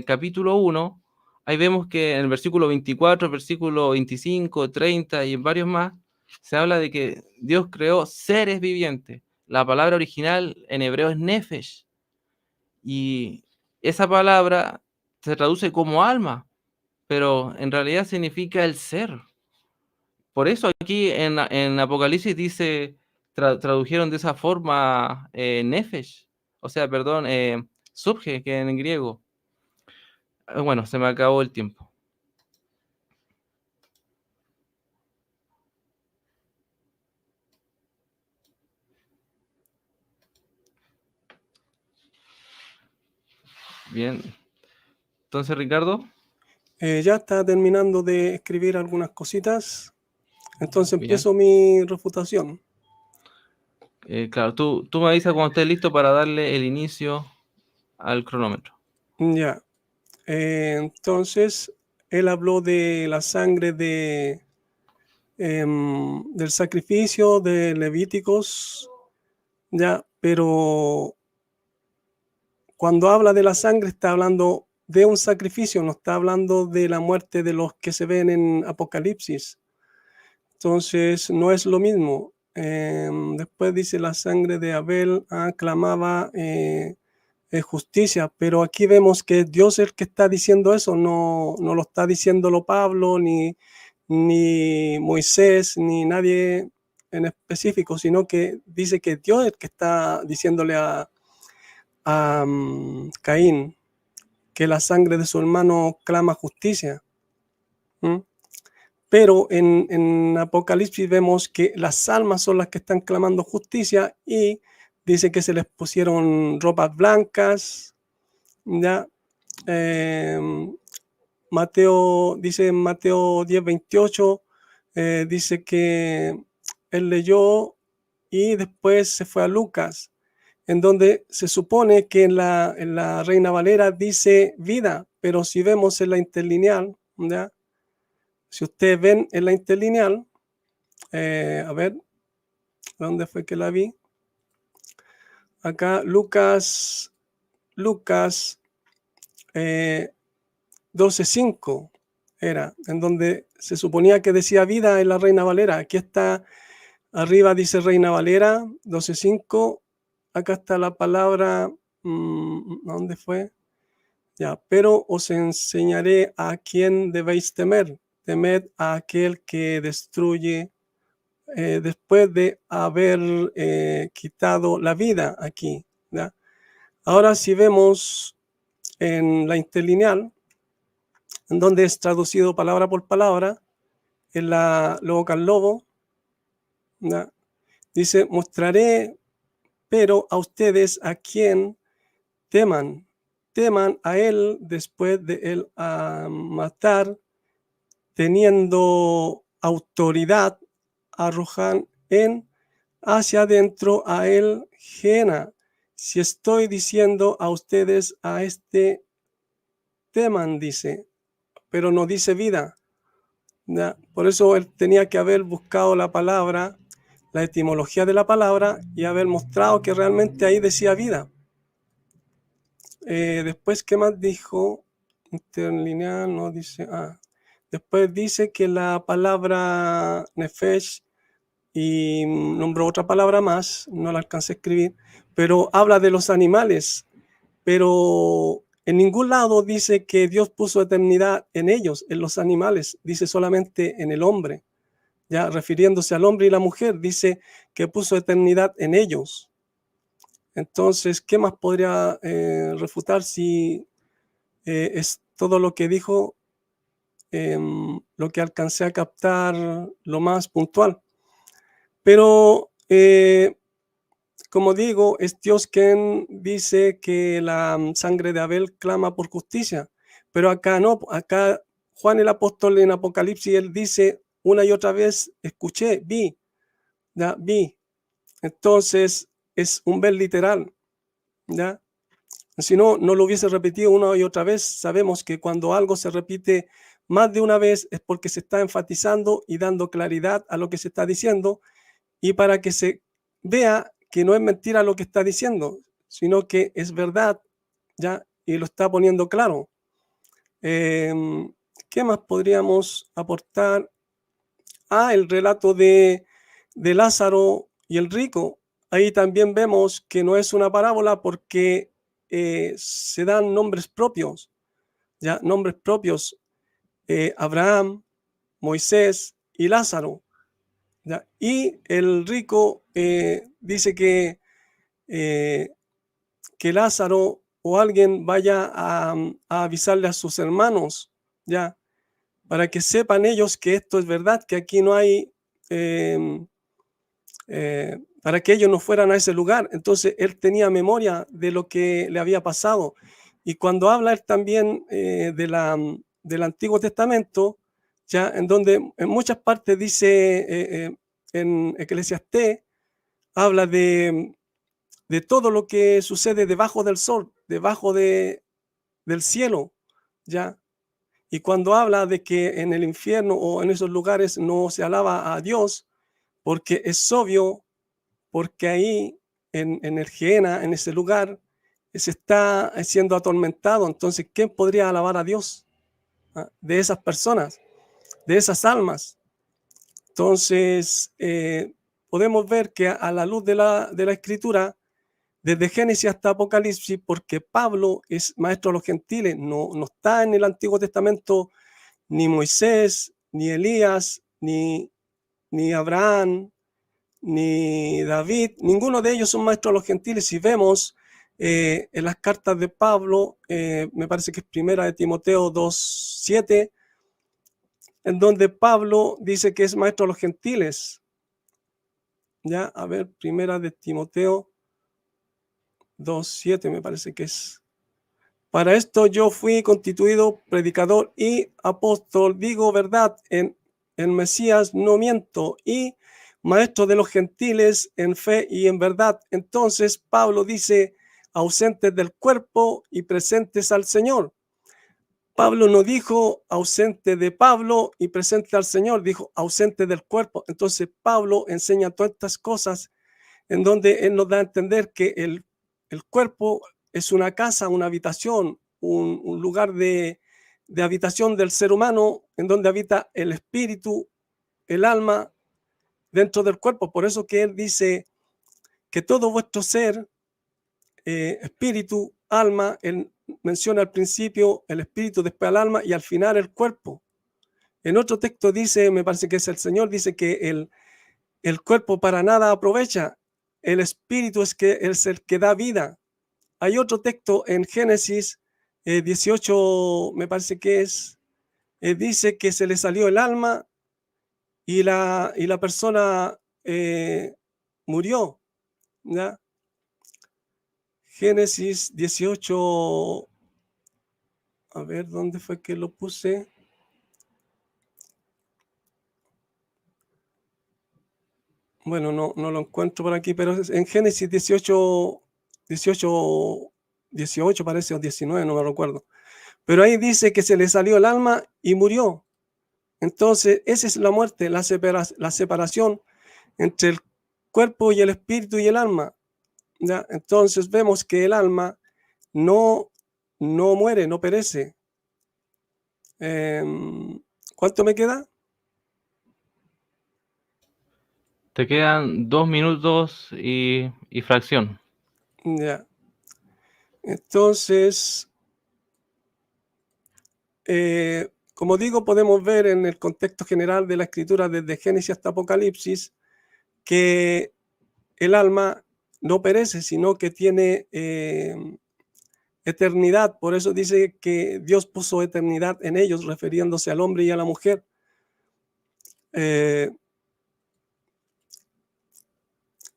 B: capítulo 1, ahí vemos que en el versículo 24, versículo 25, 30 y en varios más, se habla de que Dios creó seres vivientes. La palabra original en hebreo es nefesh. Y esa palabra se traduce como alma, pero en realidad significa el ser. Por eso aquí en Apocalipsis dice, tradujeron de esa forma nefesh, o sea, perdón, subje, que en griego. Bueno, se me acabó el tiempo. Bien. Entonces, Ricardo.
C: Ya está terminando de escribir algunas cositas. Entonces
B: Bien.
C: empiezo mi refutación.
B: Claro, tú me avisas cuando estés listo para darle el inicio al cronómetro.
C: Ya. Entonces, él habló de la sangre de del sacrificio de Levíticos, ya, pero cuando habla de la sangre está hablando de un sacrificio, no está hablando de la muerte de los que se ven en Apocalipsis. Entonces no es lo mismo. Después dice la sangre de Abel clamaba justicia, pero aquí vemos que Dios es el que está diciendo eso, no lo está diciéndolo Pablo, ni Moisés, ni nadie en específico, sino que dice que Dios es el que está diciéndole a Caín que la sangre de su hermano clama justicia. Pero en Apocalipsis vemos que las almas son las que están clamando justicia y dice que se les pusieron ropas blancas, ¿ya? Dice en Mateo 10:28, dice que él leyó y después se fue a Lucas, en donde se supone que en la Reina Valera dice vida, pero si vemos en la interlineal, ¿ya? Si ustedes ven en la interlineal, a ver, ¿dónde fue que la vi? Acá, Lucas 12:5 era, en donde se suponía que decía vida en la Reina Valera. Aquí está, arriba dice Reina Valera, 12:5. Acá está la palabra, ¿dónde fue? Ya, pero os enseñaré a quién debéis temer. Temed a aquel que destruye después de haber quitado la vida aquí, ¿ya? Ahora si vemos en la interlineal, en donde es traducido palabra por palabra, en la Local Lobo, ¿ya? Dice, mostraré pero a ustedes a quien teman a él después de él matar, teniendo autoridad, arrojan hacia adentro a él Jena. Si estoy diciendo a ustedes a este teman, dice, pero no dice vida, ¿ya? Por eso él tenía que haber buscado la palabra, la etimología de la palabra y haber mostrado que realmente ahí decía vida. Después, ¿qué más dijo? Interlineal, no dice. Después dice que la palabra nefesh y nombró otra palabra más, no la alcancé a escribir, pero habla de los animales, pero en ningún lado dice que Dios puso eternidad en ellos, en los animales, dice solamente en el hombre, ya refiriéndose al hombre y la mujer, dice que puso eternidad en ellos. Entonces, ¿qué más podría refutar si es todo lo que dijo, lo que alcancé a captar lo más puntual? Pero, como digo, es Dios quien dice que la sangre de Abel clama por justicia, pero acá no, acá Juan el apóstol en Apocalipsis, él dice una y otra vez, escuché, vi, ya, vi. Entonces, es un ver literal, ¿ya? Si no lo hubiese repetido una y otra vez. Sabemos que cuando algo se repite más de una vez es porque se está enfatizando y dando claridad a lo que se está diciendo y para que se vea que no es mentira lo que está diciendo, sino que es verdad, ¿ya? Y lo está poniendo claro. ¿Qué más podríamos aportar? El relato de Lázaro y el rico. Ahí también vemos que no es una parábola porque se dan nombres propios, ya nombres propios, Abraham, Moisés y Lázaro, ¿ya? Y el rico dice que Lázaro o alguien vaya a avisarle a sus hermanos, ya, para que sepan ellos que esto es verdad, que aquí no hay, para que ellos no fueran a ese lugar. Entonces él tenía memoria de lo que le había pasado. Y cuando habla él también del Antiguo Testamento, ya en donde en muchas partes dice, en Eclesiastés, habla de todo lo que sucede debajo del sol, debajo del cielo, ya. Y cuando habla de que en el infierno o en esos lugares no se alaba a Dios, porque es obvio, porque ahí en el Gehenna, en ese lugar, se está siendo atormentado. Entonces, ¿quién podría alabar a Dios? De esas personas, de esas almas. Entonces, podemos ver que a la luz de la Escritura, desde Génesis hasta Apocalipsis, porque Pablo es maestro de los gentiles, no está en el Antiguo Testamento ni Moisés, ni Elías, ni Abraham, ni David, ninguno de ellos son maestros de los gentiles. Si vemos en las cartas de Pablo, me parece que es primera de Timoteo 2:7, en donde Pablo dice que es maestro de los gentiles. Ya, a ver, primera de Timoteo 2:7 me parece que es. Para esto yo fui constituido predicador y apóstol, digo verdad, en Mesías no miento, y maestro de los gentiles en fe y en verdad. Entonces Pablo dice, ausentes del cuerpo y presentes al Señor. Pablo no dijo ausente de Pablo y presente al Señor, dijo ausente del cuerpo. Entonces Pablo enseña todas estas cosas en donde él nos da a entender que el cuerpo es una casa, una habitación, un lugar de habitación del ser humano, en donde habita el espíritu, el alma, dentro del cuerpo. Por eso que él dice que todo vuestro ser, espíritu, alma, él menciona al principio el espíritu, después el alma y al final el cuerpo. En otro texto dice, me parece que es el Señor, dice que el cuerpo para nada aprovecha, el espíritu es el que da vida. Hay otro texto en Génesis 18, me parece que es, dice que se le salió el alma y la persona murió, ¿ya? Génesis 18, a ver, ¿dónde fue que lo puse? Bueno, no lo encuentro por aquí, pero en Génesis 18 parece, o 19, no me recuerdo. Pero ahí dice que se le salió el alma y murió. Entonces, esa es la muerte, la separación entre el cuerpo y el espíritu y el alma, ¿ya? Entonces vemos que el alma no muere, no perece. ¿Cuánto me queda?
B: Te quedan 2 minutos y fracción.
C: Ya. Entonces, como digo, podemos ver en el contexto general de la escritura desde Génesis hasta Apocalipsis que el alma no perece, sino que tiene eternidad. Por eso dice que Dios puso eternidad en ellos, refiriéndose al hombre y a la mujer.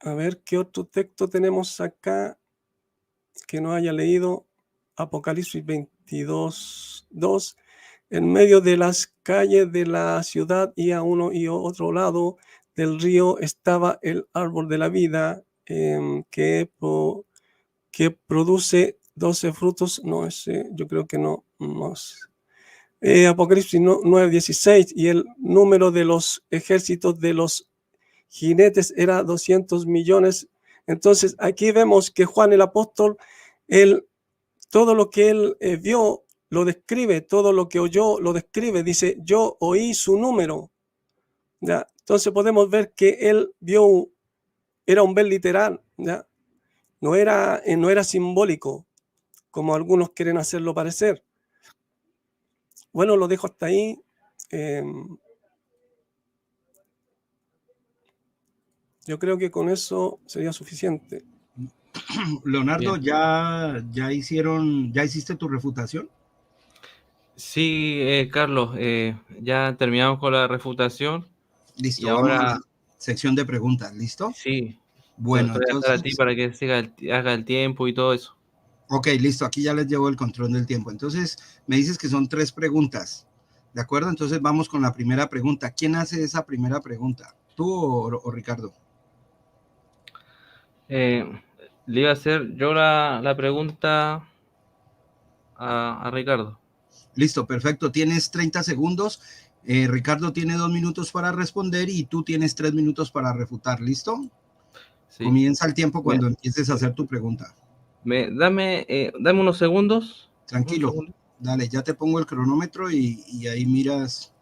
C: A ver qué otro texto tenemos acá que no haya leído. Apocalipsis 22:2. En medio de las calles de la ciudad y a uno y otro lado del río estaba el árbol de la vida, que produce 12 frutos. No, ese yo creo que no. Apocalipsis 9:16, y el número de los ejércitos de los jinetes era 200 millones. Entonces aquí vemos que Juan el apóstol, todo lo que él vio lo describe, todo lo que oyó lo describe, dice, yo oí su número, ¿ya? Entonces podemos ver que él vio, era un ver literal, ¿ya? No era simbólico, como algunos quieren hacerlo parecer. Bueno, lo dejo hasta ahí. Yo creo que con eso sería suficiente.
D: Leonardo,
B: Bien.
D: ¿ya hiciste tu refutación?
B: Sí, Carlos, ya terminamos con la refutación.
D: Listo,
B: Y
D: vamos a
B: ahora
D: la sección de preguntas, ¿listo?
B: sí,
D: Bueno,
B: te voy a dejar a ti
D: entonces,
B: para que haga el tiempo y todo eso.
D: ok, listo, aquí ya les llevo el control del tiempo. Entonces, me dices que son 3 preguntas, ¿de acuerdo? Entonces, vamos con la primera pregunta. ¿Quién hace esa primera pregunta? ¿Tú o Ricardo?
B: Le iba a hacer yo la pregunta a Ricardo.
D: Listo, perfecto. Tienes 30 segundos. Ricardo tiene 2 minutos para responder y tú tienes 3 minutos para refutar. ¿Listo?
B: Sí.
D: Comienza el tiempo cuando empieces a hacer tu pregunta.
B: Dame unos segundos.
D: Tranquilo.
B: Un segundo.
D: Dale, ya te pongo el cronómetro y ahí miras.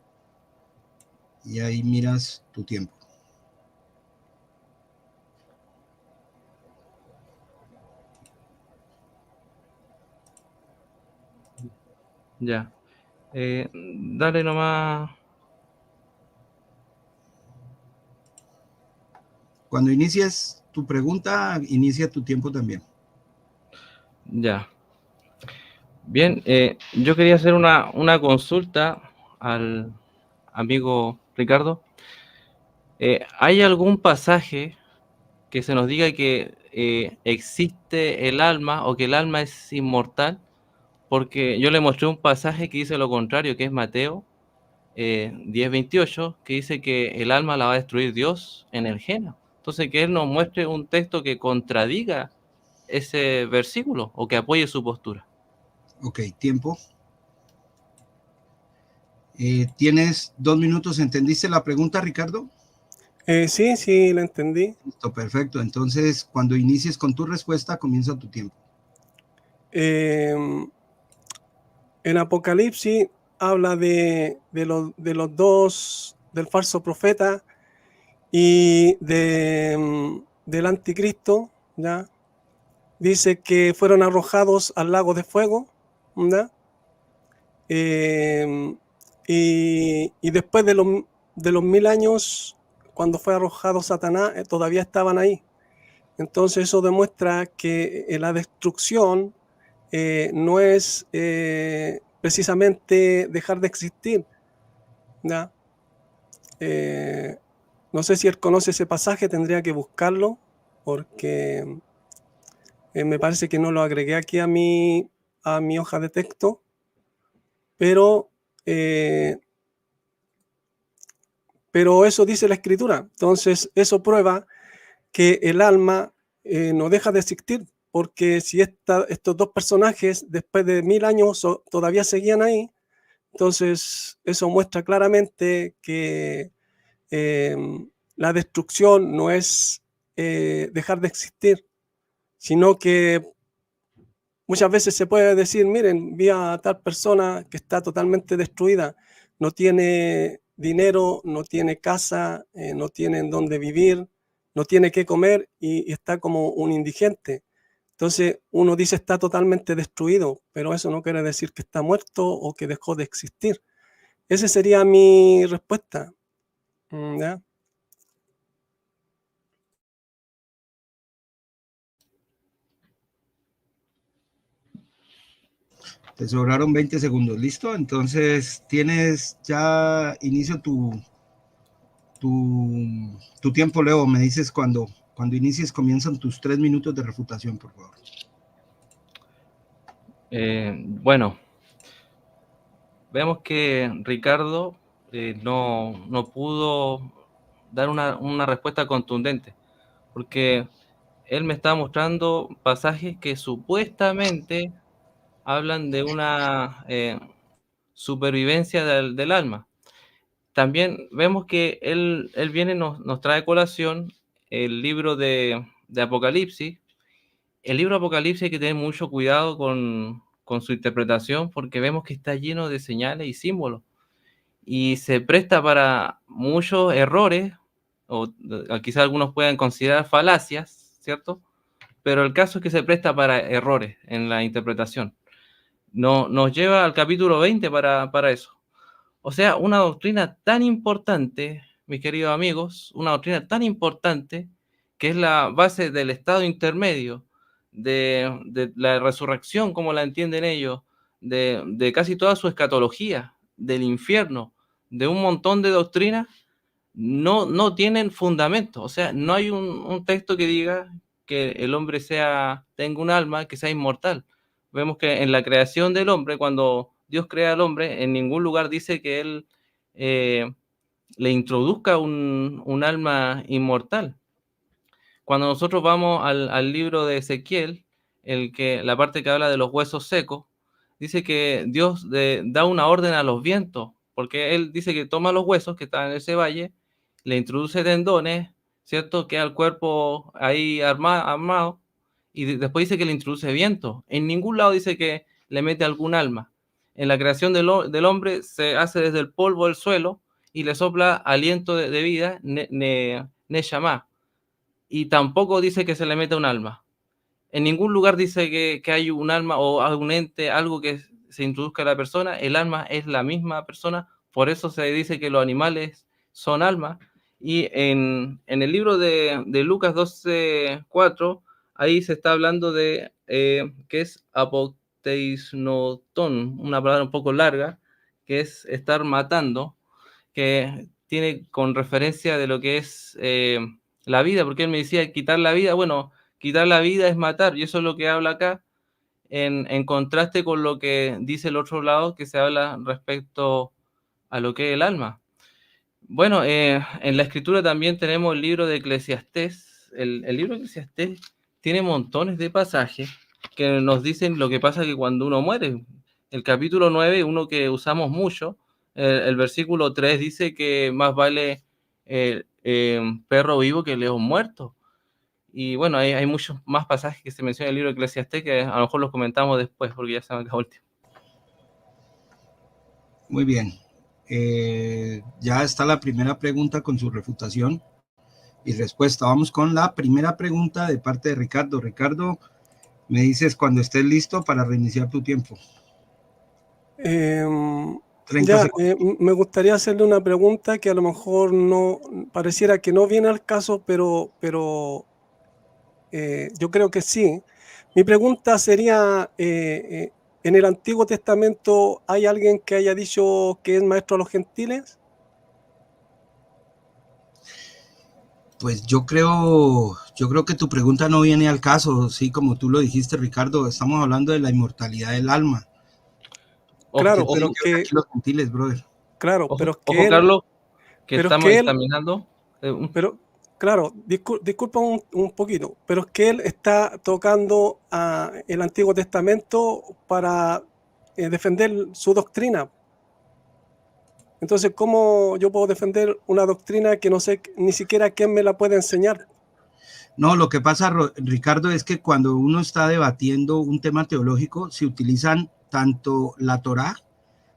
D: Y ahí miras tu tiempo.
B: Ya. Dale nomás.
D: Cuando inicies tu pregunta, inicia tu tiempo también.
B: Ya. Bien, yo quería hacer una consulta al amigo Ricardo. ¿Hay algún pasaje que se nos diga que existe el alma o que el alma es inmortal? Porque yo le mostré un pasaje que dice lo contrario, que es Mateo 10:28, que dice que el alma la va a destruir Dios en el Génesis. Entonces, que él nos muestre un texto que contradiga ese versículo o que apoye su postura.
D: Ok, tiempo. Tienes 2 minutos. ¿Entendiste la pregunta, Ricardo?
C: Sí, la entendí.
D: Listo, perfecto. Entonces, cuando inicies con tu respuesta, comienza tu tiempo.
C: En Apocalipsis habla de los dos, del falso profeta y del anticristo, ¿ya? Dice que fueron arrojados al lago de fuego, ¿ya? Y después de los 1000 años, cuando fue arrojado Satanás, todavía estaban ahí. Entonces eso demuestra que la destrucción no es precisamente dejar de existir, ¿ya? No sé si él conoce ese pasaje, tendría que buscarlo, porque me parece que no lo agregué aquí a mi hoja de texto, pero eso dice la Escritura. Entonces eso prueba que el alma no deja de existir, porque si estos dos personajes después de 1000 años todavía seguían ahí, entonces eso muestra claramente que la destrucción no es dejar de existir, sino que muchas veces se puede decir, miren, vi a tal persona que está totalmente destruida, no tiene dinero, no tiene casa, no tiene en dónde vivir, no tiene qué comer y está como un indigente. Entonces uno dice está totalmente destruido, pero eso no quiere decir que está muerto o que dejó de existir. Esa sería mi respuesta. ¿Ya?
D: Te sobraron 20 segundos. ¿Listo? Entonces, tienes ya inicio tu tiempo, Leo. Me dices cuando inicies, comienzan tus 3 minutos de refutación, por favor.
B: Bueno, vemos que Ricardo no pudo dar una respuesta contundente, porque él me está mostrando pasajes que supuestamente hablan de una supervivencia del alma. También vemos que él viene, nos trae colación el libro de Apocalipsis. El libro de Apocalipsis hay que tener mucho cuidado con su interpretación, porque vemos que está lleno de señales y símbolos y se presta para muchos errores, o quizás algunos puedan considerar falacias, ¿cierto? Pero el caso es que se presta para errores en la interpretación. Nos lleva al capítulo 20 para eso. O sea, una doctrina tan importante, mis queridos amigos, una doctrina tan importante que es la base del estado intermedio, de la resurrección, como la entienden ellos, de casi toda su escatología, del infierno, de un montón de doctrinas, no tienen fundamento. O sea, no hay un texto que diga que el hombre tenga un alma, que sea inmortal. Vemos que en la creación del hombre, cuando Dios crea al hombre, en ningún lugar dice que él le introduzca un alma inmortal. Cuando nosotros vamos al libro de Ezequiel, la parte que habla de los huesos secos, dice que Dios da una orden a los vientos, porque él dice que toma los huesos que están en ese valle, le introduce tendones, ¿cierto? Queda el cuerpo ahí armado, y después dice que le introduce viento. En ningún lado dice que le mete algún alma. En la creación del hombre se hace desde el polvo del suelo y le sopla aliento de vida, Neshama. Y tampoco dice que se le mete un alma. En ningún lugar dice que hay un alma o algún ente, algo que se introduzca a la persona. El alma es la misma persona, por eso se dice que los animales son almas. Y en el libro de Lucas 12:4, ahí se está hablando de que es apoteisnoton, una palabra un poco larga, que es estar matando, que tiene con referencia de lo que es la vida, porque él me decía quitar la vida. Bueno, quitar la vida es matar, y eso es lo que habla acá, en contraste con lo que dice el otro lado, que se habla respecto a lo que es el alma. Bueno, en la escritura también tenemos el libro de Eclesiastés. El libro de Eclesiastés tiene montones de pasajes que nos dicen lo que pasa que cuando uno muere. El capítulo 9, uno que usamos mucho, el versículo 3 dice que más vale perro vivo que león muerto. Y bueno, hay muchos más pasajes que se mencionan en el libro de Eclesiastés que a lo mejor los comentamos después porque ya se me acabó el tiempo.
D: Muy bien. Ya está la primera pregunta con su refutación y respuesta. Vamos con la primera pregunta de parte de Ricardo. Ricardo, me dices cuando estés listo para reiniciar tu tiempo. 30 segundos.
C: Me gustaría hacerle una pregunta que a lo mejor no pareciera que no viene al caso, pero yo creo que sí. Mi pregunta sería, ¿en el Antiguo Testamento hay alguien que haya dicho que es maestro a los gentiles?
D: Pues yo creo que tu pregunta no viene al caso, sí, como tú lo dijiste, Ricardo, estamos hablando de la inmortalidad del alma.
C: Claro,
B: Ojo,
C: pero que
D: aquí los gentiles, brother.
C: claro,
B: ojo,
C: pero es que
B: ojo,
C: él,
B: Carlos, que
C: pero es
B: estamos
C: que él,
B: examinando.
C: pero claro, disculpa un poquito, pero es que él está tocando el Antiguo Testamento para defender su doctrina. Entonces, ¿cómo yo puedo defender una doctrina que no sé ni siquiera quién me la puede enseñar?
D: No, lo que pasa, Ricardo, es que cuando uno está debatiendo un tema teológico, se utilizan tanto la Torá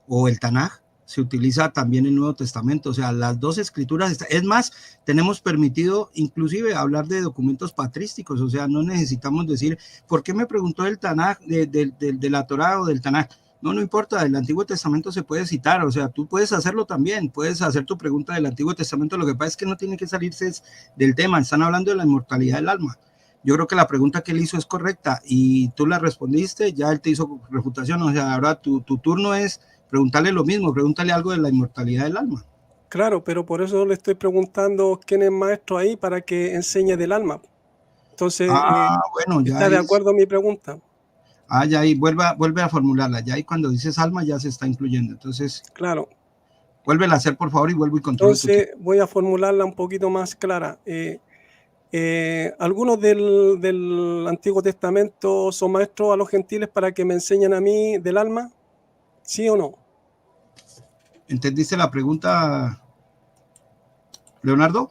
D: o el Tanaj, se utiliza también el Nuevo Testamento, o sea, las dos escrituras. Es más, tenemos permitido inclusive hablar de documentos patrísticos, o sea, no necesitamos decir, ¿por qué me preguntó del Tanaj, de la Torá o del Tanaj? No, no importa, el Antiguo Testamento se puede citar, o sea, tú puedes hacerlo también, puedes hacer tu pregunta del Antiguo Testamento, lo que pasa es que no tiene que salirse del tema, están hablando de la inmortalidad del alma. Yo creo que la pregunta que él hizo es correcta y tú la respondiste, ya él te hizo refutación, o sea, ahora tu turno es preguntarle lo mismo, pregúntale algo de la inmortalidad del alma.
C: Claro, pero por eso le estoy preguntando quién es maestro ahí para que enseñe del alma. Entonces,
D: bueno, ya
C: ¿está de acuerdo a mi pregunta?
D: Ya ahí vuelve a formularla, ya ahí cuando dices alma ya se está incluyendo, entonces
C: Claro.
D: Vuélvela a hacer por favor y vuelvo y controlo.
C: Entonces voy a formularla un poquito más clara. Algunos del Antiguo Testamento son maestros a los gentiles para que me enseñen a mí del alma, ¿sí o no?
D: ¿Entendiste la pregunta, Leonardo?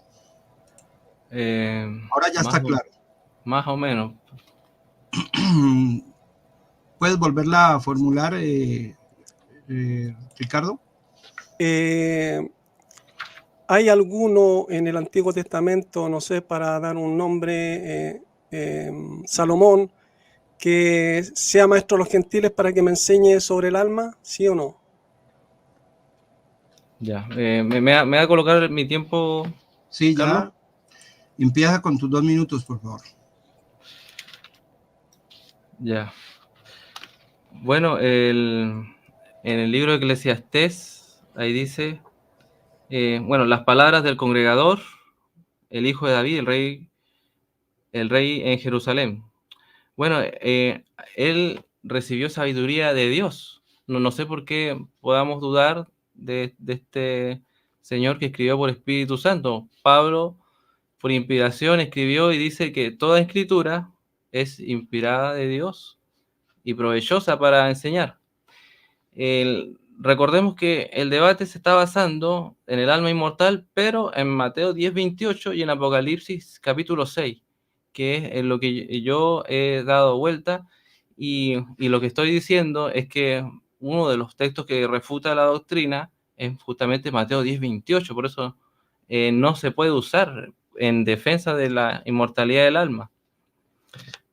D: Ahora ya está claro.
B: Más o menos.
D: ¿Puedes volverla a formular, Ricardo?
C: ¿Hay alguno en el Antiguo Testamento, no sé, para dar un nombre, Salomón, que sea maestro a los gentiles para que me enseñe sobre el alma, sí o no?
B: Ya, ¿me va a colocar mi tiempo?
D: Sí,
B: Carlos.
D: ya. Empieza con tus 2 minutos, por favor.
B: Ya. Bueno, en el libro de Eclesiastés, ahí dice, bueno, las palabras del congregador, el hijo de David, el rey en Jerusalén. Bueno, él recibió sabiduría de Dios. No sé por qué podamos dudar de este señor que escribió por Espíritu Santo. Pablo, por inspiración, escribió y dice que toda escritura es inspirada de Dios y provechosa para enseñar. Recordemos que el debate se está basando en el alma inmortal, pero en Mateo 10:28 y en Apocalipsis capítulo 6, que es en lo que yo he dado vuelta, y lo que estoy diciendo es que uno de los textos que refuta la doctrina es justamente Mateo 10:28, por eso no se puede usar en defensa de la inmortalidad del alma.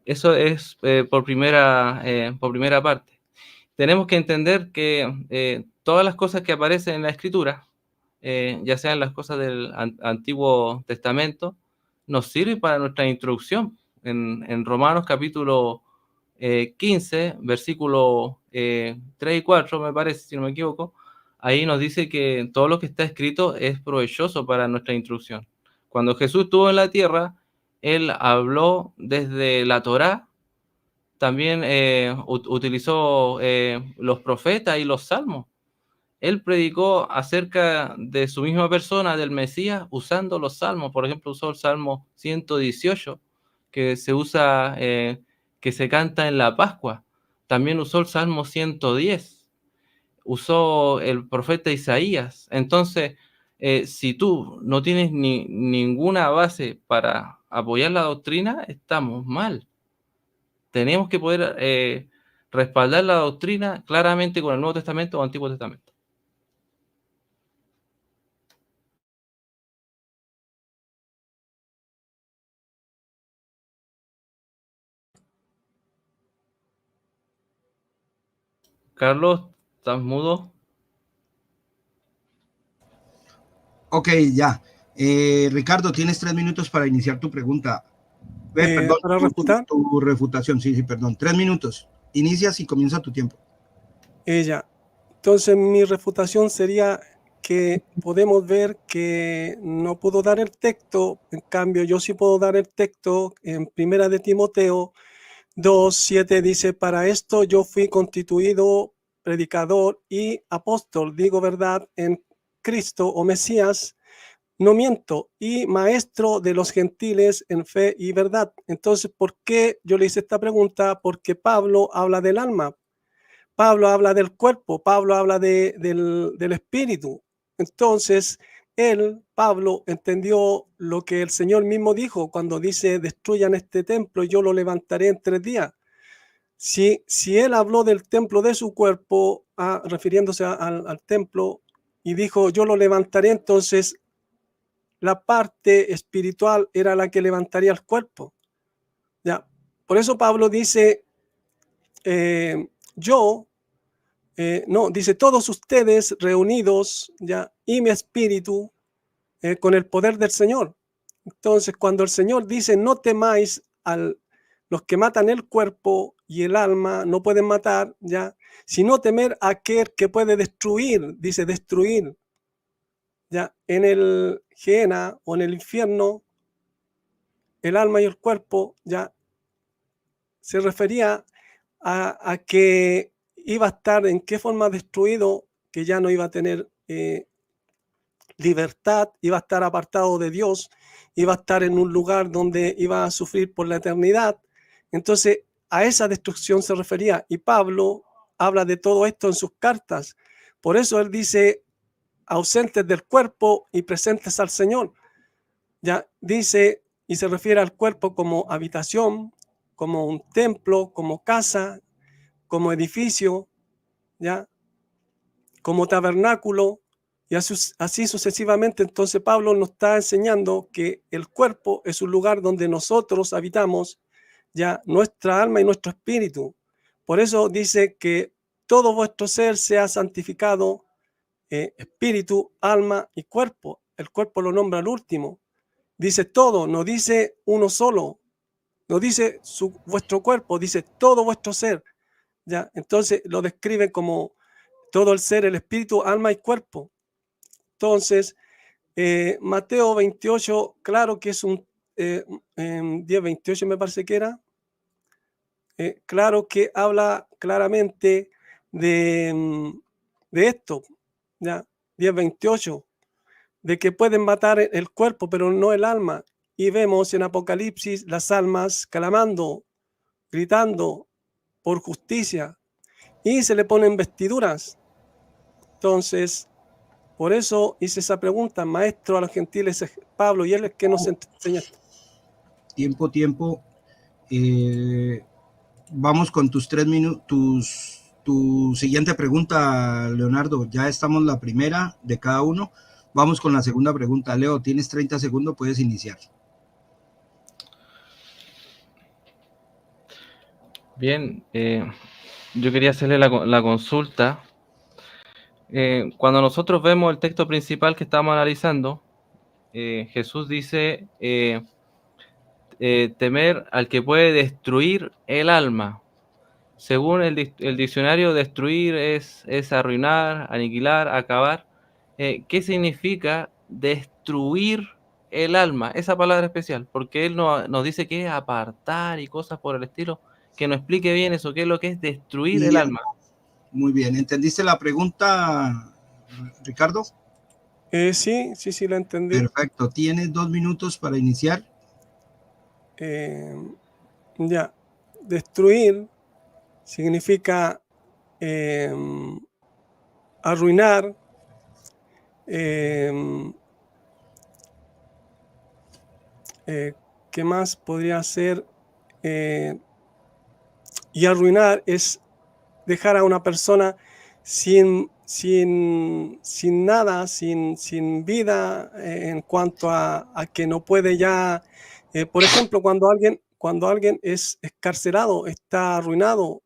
B: Eso es por primera parte. Tenemos que entender que todas las cosas que aparecen en la Escritura, ya sean las cosas del Antiguo Testamento, nos sirven para nuestra instrucción. En Romanos capítulo 15, versículo 3 y 4, me parece, si no me equivoco, ahí nos dice que todo lo que está escrito es provechoso para nuestra instrucción. Cuando Jesús estuvo en la tierra, Él habló desde la Torá, también utilizó los profetas y los salmos. Él predicó acerca de su misma persona, del Mesías, usando los salmos. Por ejemplo, usó el Salmo 118, que se usa, que se canta en la Pascua. También usó el Salmo 110. Usó el profeta Isaías. Entonces, si tú no tienes ninguna base para apoyar la doctrina, estamos mal. Tenemos que poder respaldar la doctrina claramente con el Nuevo Testamento o Antiguo Testamento. Carlos, ¿estás mudo?
D: Ok, ya. Ricardo, tienes 3 minutos para iniciar tu pregunta. Perdón,
C: ¿Para refutar?
D: Tu refutación, sí, perdón. 3 minutos. Inicias y comienza tu tiempo.
C: Ella. Entonces mi refutación sería que podemos ver que no puedo dar el texto, en cambio yo sí puedo dar el texto en Primera de Timoteo 2:7 dice, para esto yo fui constituido predicador y apóstol, digo verdad, en Cristo o Mesías, no miento, y maestro de los gentiles en fe y verdad. Entonces, ¿por qué yo le hice esta pregunta? Porque Pablo habla del alma, Pablo habla del cuerpo, Pablo habla del espíritu. Entonces, Pablo, entendió lo que el Señor mismo dijo cuando dice, destruyan este templo y yo lo levantaré en 3 días. Si él habló del templo de su cuerpo, refiriéndose al templo, y dijo, yo lo levantaré, entonces la parte espiritual era la que levantaría el cuerpo. ¿Ya? Por eso Pablo dice, no, dice, todos ustedes reunidos, ¿ya? Y mi espíritu con el poder del Señor. Entonces, cuando el Señor dice, no temáis los que matan el cuerpo y el alma, no pueden matar, ¿ya? Sino temer a aquel que puede destruir, dice destruir, ¿ya? En el Gehenna o en el infierno, el alma y el cuerpo, ¿ya? Se refería a que iba a estar en qué forma destruido, que ya no iba a tener libertad, iba a estar apartado de Dios, iba a estar en un lugar donde iba a sufrir por la eternidad. Entonces, a esa destrucción se refería, y Pablo habla de todo esto en sus cartas. Por eso él dice, ausentes del cuerpo y presentes al Señor. Ya dice, y se refiere al cuerpo como habitación, como un templo, como casa, como edificio, ya, como tabernáculo, y así sucesivamente. Entonces Pablo nos está enseñando que el cuerpo es un lugar donde nosotros habitamos, ya, nuestra alma y nuestro espíritu. Por eso dice que todo vuestro ser sea santificado, espíritu, alma y cuerpo. El cuerpo lo nombra al último. Dice todo, no dice uno solo, no dice vuestro cuerpo, dice todo vuestro ser. ¿Ya? Entonces lo describe como todo el ser, el espíritu, alma y cuerpo. Entonces, Mateo 28, claro que es un 10:28 me parece que era, claro que habla claramente de esto, ¿ya? 10:28, de que pueden matar el cuerpo, pero no el alma. Y vemos en Apocalipsis las almas clamando, gritando por justicia. y se le ponen vestiduras. Entonces, por eso hice esa pregunta, maestro a los gentiles es Pablo, y él es que nos enseña esto.
D: Tiempo. Vamos con tus 3 minutos, tu siguiente pregunta, Leonardo. Ya estamos la primera de cada uno. Vamos con la segunda pregunta. Leo, tienes 30 segundos, puedes iniciar.
B: Bien, yo quería hacerle la consulta. Cuando nosotros vemos el texto principal que estamos analizando, Jesús dice temer al que puede destruir el alma. Según el diccionario, destruir es arruinar, aniquilar, acabar. ¿Qué significa destruir el alma? Esa palabra especial, porque él nos dice que es apartar y cosas por el estilo. Que nos explique bien eso, qué es lo que es destruir el alma.
D: Muy bien, ¿entendiste la pregunta, Ricardo?
C: Sí, la entendí.
D: Perfecto, tienes 2 minutos para iniciar.
C: Ya, destruir significa arruinar, ¿qué más podría ser? Y arruinar es dejar a una persona sin nada, sin vida, en cuanto a que no puede ya, por ejemplo, cuando alguien es excarcelado, está arruinado,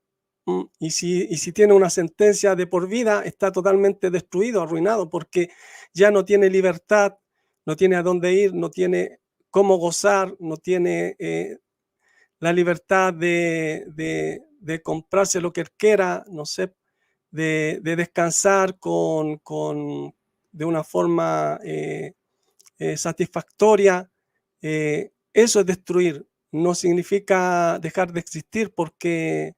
C: y si tiene una sentencia de por vida, está totalmente destruido, arruinado, porque ya no tiene libertad, no tiene a dónde ir, no tiene cómo gozar, no tiene la libertad de comprarse lo que él quiera, no sé, de descansar de una forma satisfactoria. Eso es destruir, no significa dejar de existir, porque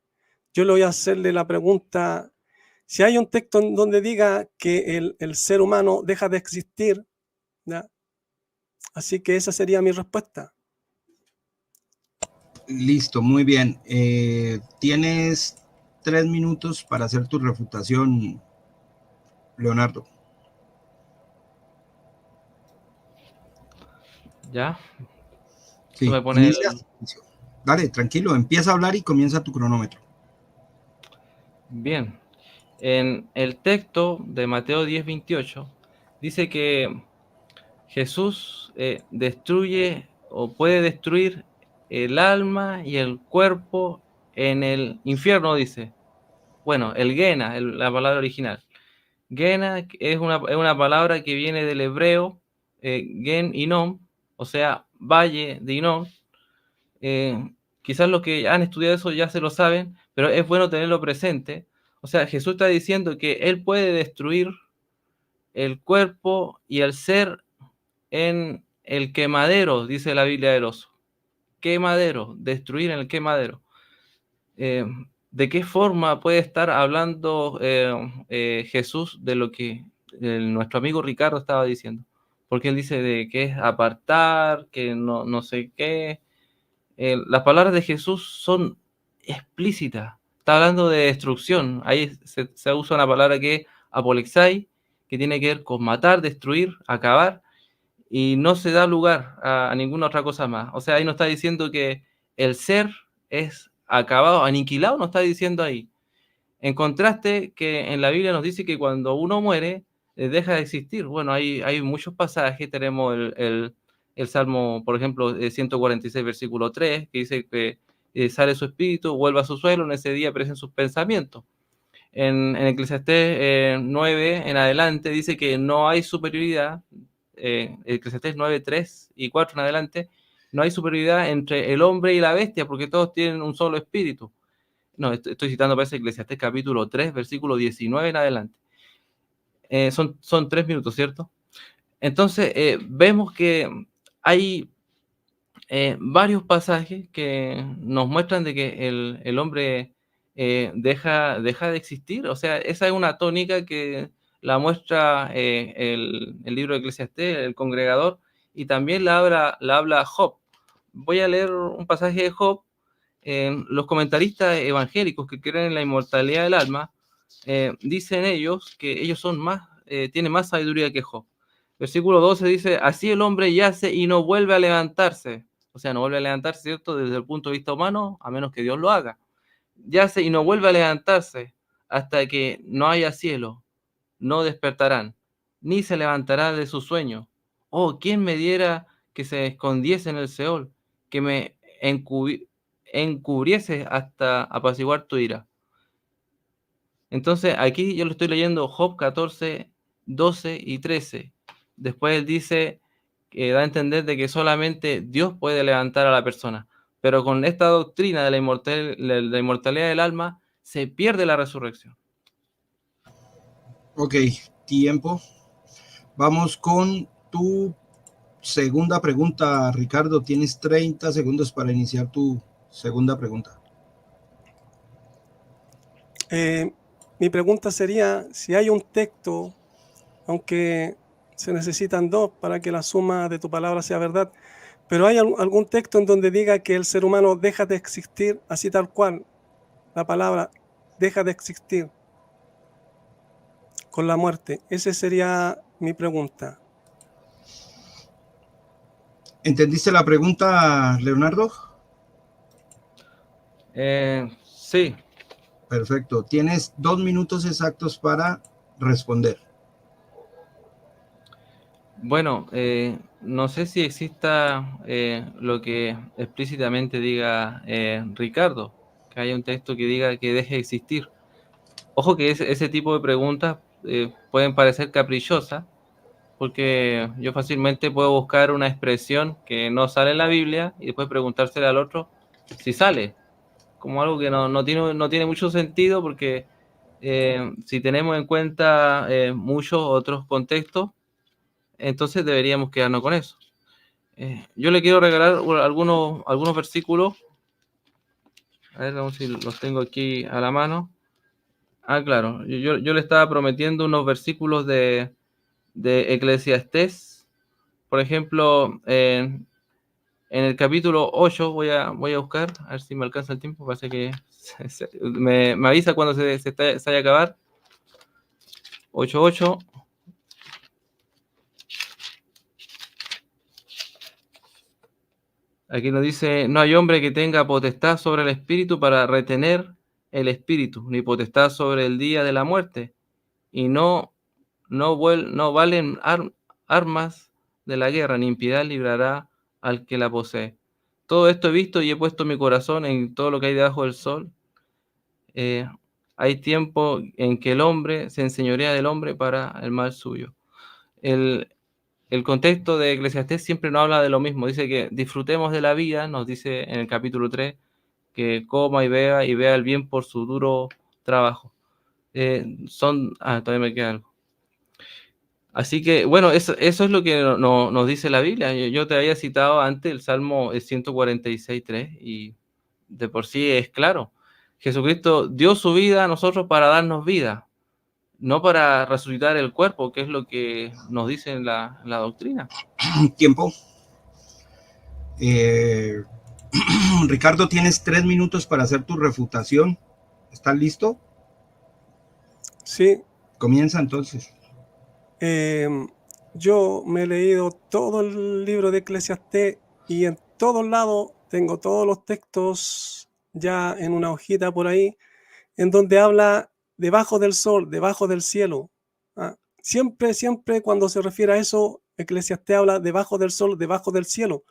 C: yo le voy a hacerle la pregunta, si hay un texto en donde diga que el ser humano deja de existir, ¿ya? Así que esa sería mi respuesta.
D: Listo, muy bien. Tienes 3 minutos para hacer tu refutación, Leonardo.
B: ¿Ya?
D: Sí,
B: Me pone
D: Dale, tranquilo, empieza a hablar y comienza tu cronómetro.
B: Bien. En el texto de Mateo 10:28 dice que Jesús destruye o puede destruir el alma y el cuerpo en el infierno, dice. Bueno, el Gena, la palabra original. Gena es una palabra que viene del hebreo Gen Inom, o sea, valle de Inom. Quizás los que han estudiado eso ya se lo saben, pero es bueno tenerlo presente. O sea, Jesús está diciendo que Él puede destruir el cuerpo y el ser en el quemadero, dice la Biblia del oso. Quemadero, destruir en el quemadero. ¿De qué forma puede estar hablando Jesús de lo que nuestro amigo Ricardo estaba diciendo? Porque él dice de que es apartar, que no sé qué. Las palabras de Jesús son explícitas. Está hablando de destrucción. Ahí se usa una palabra que es apolexai, que tiene que ver con matar, destruir, acabar, y no se da lugar a ninguna otra cosa más. O sea, ahí no está diciendo que el ser es acabado, aniquilado, no está diciendo ahí. En contraste, que en la Biblia nos dice que cuando uno muere, deja de existir. Bueno, hay muchos pasajes. Tenemos el Salmo, por ejemplo, 146, versículo 3, que dice que sale su espíritu, vuelve a su suelo, en ese día aparecen sus pensamientos. En Eclesiastés 9 en adelante dice que no hay superioridad, Eclesiastés 9, 3 y 4 en adelante, no hay superioridad entre el hombre y la bestia, porque todos tienen un solo espíritu. No, estoy citando para ese Eclesiastés capítulo 3, versículo 19 en adelante. Son 3 minutos, ¿cierto? Entonces, vemos que hay varios pasajes que nos muestran de que el hombre deja de existir. O sea, esa es una tónica que la muestra el libro de Eclesiastés, el congregador, y también la habla Job. Voy a leer un pasaje de Job. Los comentaristas evangélicos que creen en la inmortalidad del alma dicen ellos que ellos son más, tienen más sabiduría que Job. Versículo 12 dice, así el hombre yace y no vuelve a levantarse. O sea, no vuelve a levantarse, ¿cierto? Desde el punto de vista humano, a menos que Dios lo haga. Yace y no vuelve a levantarse hasta que no haya cielo. No despertarán, ni se levantará de su sueño. Oh, ¿quién me diera que se escondiese en el Seol, que me encubriese hasta apaciguar tu ira? Entonces, aquí yo lo estoy leyendo Job 14, 12 y 13. Después él dice, que da a entender de que solamente Dios puede levantar a la persona. Pero con esta doctrina de la inmortalidad del alma, se pierde la resurrección.
D: Ok, tiempo. Vamos con tu segunda pregunta, Ricardo. Tienes 30 segundos para iniciar tu segunda pregunta.
C: Mi pregunta sería, si hay un texto, aunque se necesitan dos para que la suma de tu palabra sea verdad, pero ¿hay algún texto en donde diga que el ser humano deja de existir así tal cual? La palabra deja de existir con la muerte. Esa sería mi pregunta.
D: ¿Entendiste la pregunta, Leonardo?
B: Sí.
D: Perfecto. Tienes 2 minutos exactos para responder.
B: Bueno, no sé si exista lo que explícitamente diga Ricardo, que haya un texto que diga que deje de existir. Ojo que ese tipo de preguntas pueden parecer caprichosas, porque yo fácilmente puedo buscar una expresión que no sale en la Biblia y después preguntársela al otro si sale, como algo que no tiene mucho sentido, porque si tenemos en cuenta muchos otros contextos, entonces deberíamos quedarnos con eso. Yo le quiero regalar algunos versículos. A ver, vamos a ver si los tengo aquí a la mano. Ah, claro. Yo le estaba prometiendo unos versículos de Eclesiastés. Por ejemplo, en el capítulo 8 voy a buscar, a ver si me alcanza el tiempo. Parece que me avisa cuando se vaya a acabar. 8:8. Aquí nos dice, no hay hombre que tenga potestad sobre el espíritu para retener el espíritu, ni potestad sobre el día de la muerte, y no valen armas de la guerra, ni impiedad librará al que la posee. Todo esto he visto y he puesto mi corazón en todo lo que hay debajo del sol. Hay tiempo en que el hombre se enseñorea del hombre para el mal suyo. El contexto de Eclesiastés siempre nos habla de lo mismo. Dice que disfrutemos de la vida, nos dice en el capítulo 3, que coma y vea el bien por su duro trabajo. Todavía me queda algo. Así que, bueno, eso es lo que nos dice la Biblia. Yo te había citado antes el Salmo 146:3 y de por sí es claro. Jesucristo dio su vida a nosotros para darnos vida, no para resucitar el cuerpo, que es lo que nos dice en la doctrina.
D: Tiempo. Ricardo, tienes 3 minutos para hacer tu refutación. ¿Estás listo?
C: Sí.
D: Comienza entonces.
C: Yo me he leído todo el libro de Eclesiastés y en todos lados tengo todos los textos ya en una hojita por ahí, en donde habla debajo del sol, debajo del cielo. Siempre cuando se refiere a eso, Eclesiastés habla debajo del sol, debajo del cielo.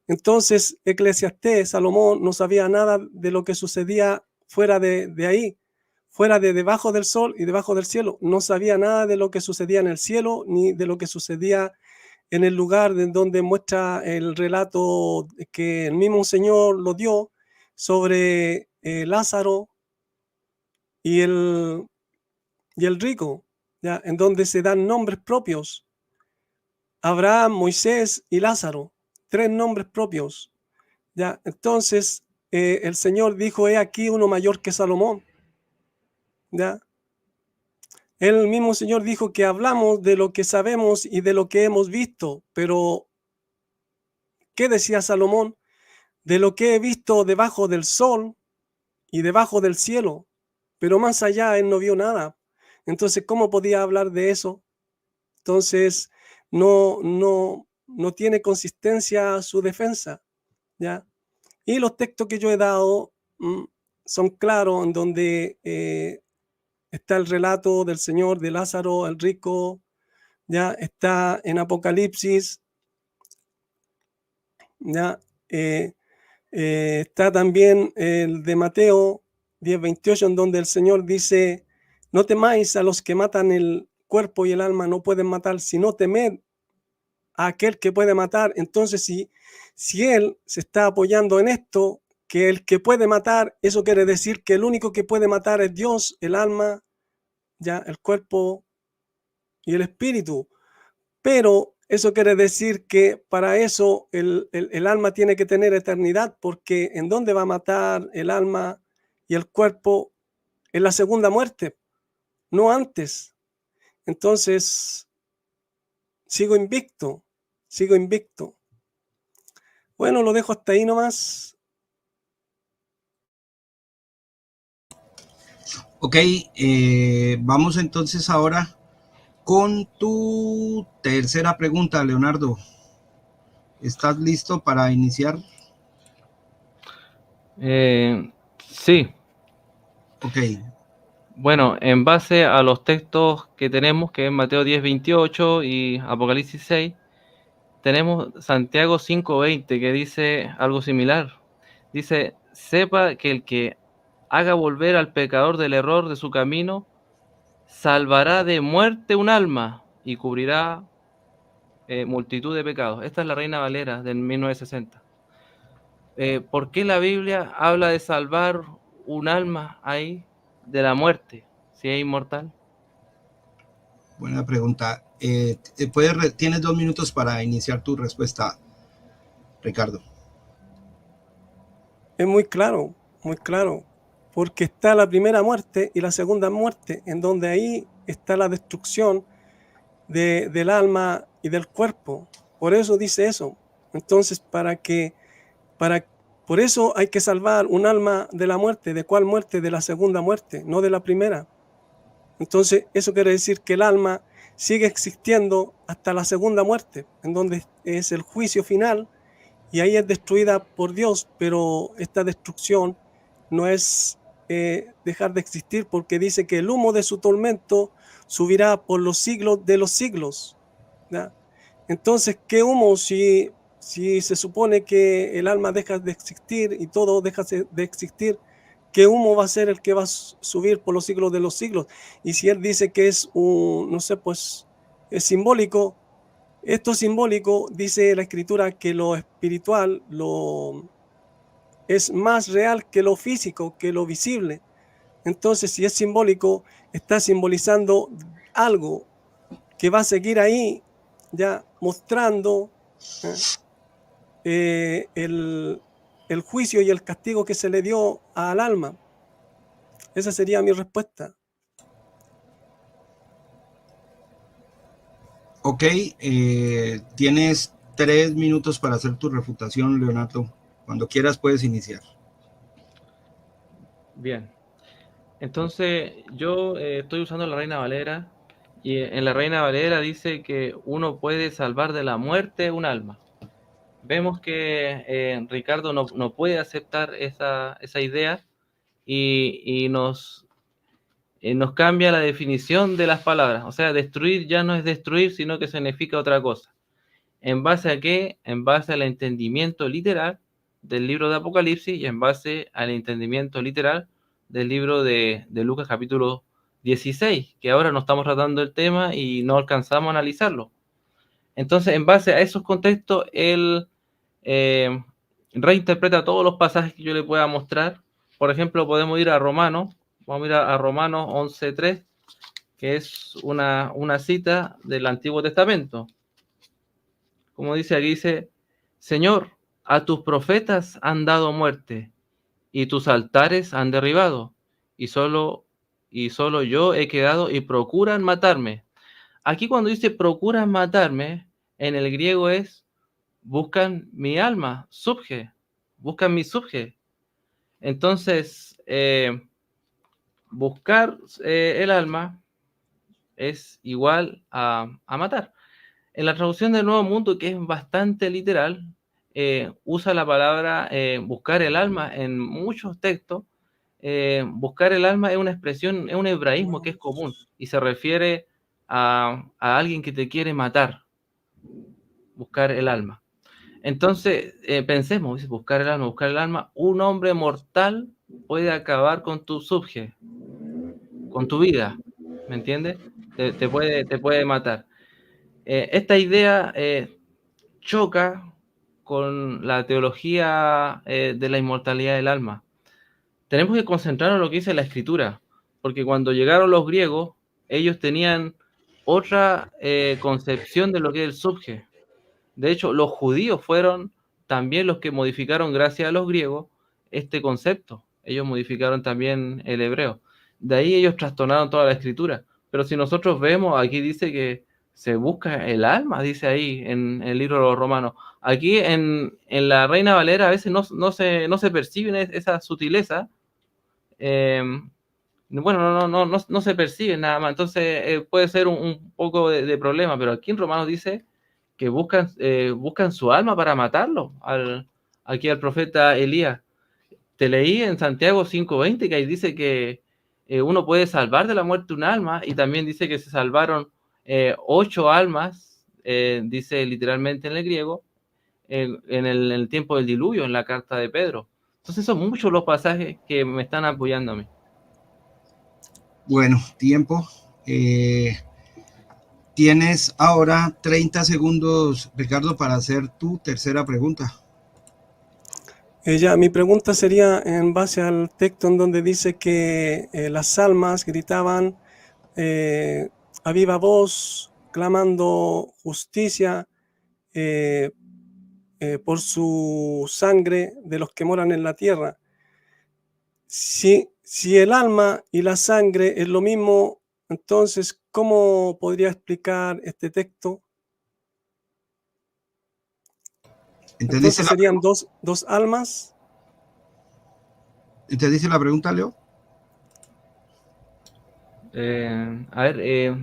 C: Entonces, Eclesiastés, Salomón, no sabía nada de lo que sucedía fuera de ahí, fuera de debajo del sol y debajo del cielo. No sabía nada de lo que sucedía en el cielo, ni de lo que sucedía en el lugar de donde muestra el relato que el mismo Señor lo dio sobre Lázaro y el rico, ¿ya? En donde se dan nombres propios. Abraham, Moisés y Lázaro, 3 nombres propios. ¿Ya? Entonces, el Señor dijo, he aquí uno mayor que Salomón. ¿Ya? El mismo Señor dijo que hablamos de lo que sabemos y de lo que hemos visto, pero ¿qué decía Salomón? De lo que he visto debajo del sol y debajo del cielo. pero más allá él no vio nada. Entonces, ¿cómo podía hablar de eso? Entonces, no tiene consistencia su defensa, ¿ya? Y los textos que yo he dado son claros, en donde está el relato del Señor, de Lázaro, el rico, ya está en Apocalipsis, ya está también el de Mateo 10:28, en donde el Señor dice: no temáis a los que matan el cuerpo y el alma, no pueden matar, sino temed a aquel que puede matar. Entonces, si él se está apoyando en esto, que el que puede matar, eso quiere decir que el único que puede matar es Dios, el alma, ya el cuerpo y el espíritu. Pero eso quiere decir que para eso el alma tiene que tener eternidad, porque ¿en dónde va a matar el alma y el cuerpo? En la segunda muerte, no antes. Entonces, sigo invicto. Bueno, lo dejo hasta ahí nomás.
D: Ok, vamos entonces ahora con tu tercera pregunta, Leonardo. ¿Estás listo para iniciar?
B: Sí.
D: Ok.
B: Bueno, en base a los textos que tenemos, que es Mateo 10:28 y Apocalipsis 6, tenemos Santiago 5:20, que dice algo similar. Dice: sepa que el que haga volver al pecador del error de su camino, salvará de muerte un alma y cubrirá multitud de pecados. Esta es la Reina Valera del 1960. ¿Por qué la Biblia habla de salvar un alma ahí de la muerte, si es inmortal?
D: Buena pregunta. Tienes 2 minutos para iniciar tu respuesta, Ricardo.
C: Es muy claro, porque está la primera muerte y la segunda muerte, en donde ahí está la destrucción del alma y del cuerpo. Por eso dice eso. Entonces, por eso hay que salvar un alma de la muerte. ¿De cuál muerte? De la segunda muerte, no de la primera. Entonces, eso quiere decir que el alma sigue existiendo hasta la segunda muerte, en donde es el juicio final, y ahí es destruida por Dios, pero esta destrucción no es dejar de existir, porque dice que el humo de su tormento subirá por los siglos de los siglos, ¿ya? Entonces, ¿qué humo si se supone que el alma deja de existir y todo deja de existir? ¿Qué humo va a ser el que va a subir por los siglos de los siglos? Y si él dice que es no sé, pues es simbólico, esto simbólico, dice la escritura, que lo espiritual es más real que lo físico, que lo visible. Entonces, si es simbólico, está simbolizando algo que va a seguir ahí, ya mostrando el juicio y el castigo que se le dio al alma. Esa sería mi respuesta.
D: Ok, tienes 3 minutos para hacer tu refutación, Leonardo. Cuando quieras puedes iniciar.
B: Bien. Entonces, yo estoy usando la Reina Valera, y en la Reina Valera dice que uno puede salvar de la muerte un alma. Vemos que Ricardo no puede aceptar esa idea y nos cambia la definición de las palabras. O sea, destruir ya no es destruir, sino que significa otra cosa. ¿En base a qué? En base al entendimiento literal del libro de Apocalipsis y en base al entendimiento literal del libro de Lucas capítulo 16, que ahora no estamos tratando el tema y no alcanzamos a analizarlo. Entonces, en base a esos contextos, él reinterpreta todos los pasajes que yo le pueda mostrar. Por ejemplo, podemos ir a Romanos, vamos a ir a Romanos 11:3, que es una cita del Antiguo Testamento. Como dice aquí, dice: Señor, a tus profetas han dado muerte, y tus altares han derribado, y solo yo he quedado, y procuran matarme. Aquí cuando dice procuran matarme, en el griego es buscan mi alma, subje, buscan mi subje. Entonces, buscar el alma es igual a matar. En la traducción del Nuevo Mundo, que es bastante literal, usa la palabra buscar el alma en muchos textos. Buscar el alma es una expresión, es un hebraísmo que es común y se refiere a alguien que te quiere matar. Buscar el alma. Entonces, pensemos, buscar el alma, un hombre mortal puede acabar con tu subje, con tu vida, ¿me entiendes? Te puede matar. Esta idea choca con la teología de la inmortalidad del alma. Tenemos que concentrarnos en lo que dice la Escritura, porque cuando llegaron los griegos, ellos tenían otra concepción de lo que es el subje. De hecho, los judíos fueron también los que modificaron, gracias a los griegos, este concepto. Ellos modificaron también el hebreo. De ahí ellos trastornaron toda la Escritura. Pero si nosotros vemos, aquí dice que se busca el alma, dice ahí en el libro de los Romanos. Aquí en la Reina Valera a veces no se perciben esa sutileza. Bueno, no se percibe nada más. Entonces puede ser un poco de problema. Pero aquí en Romanos dice que buscan su alma para matarlo, aquí al profeta Elías. Te leí en Santiago 5:20 que ahí dice que uno puede salvar de la muerte un alma, y también dice que se salvaron 8 almas, dice literalmente en el griego, en el tiempo del diluvio, en la carta de Pedro. Entonces son muchos los pasajes que me están apoyando a mí.
D: Bueno, tiempo. Tienes ahora 30 segundos, Ricardo, para hacer tu tercera pregunta.
C: Mi pregunta sería en base al texto en donde dice que las almas gritaban a viva voz, clamando justicia por su sangre de los que moran en la tierra. Si el alma y la sangre es lo mismo, entonces, ¿cómo podría explicar este texto? Entonces serían dos almas.
D: ¿Entendiste la pregunta, Leo?
B: A ver,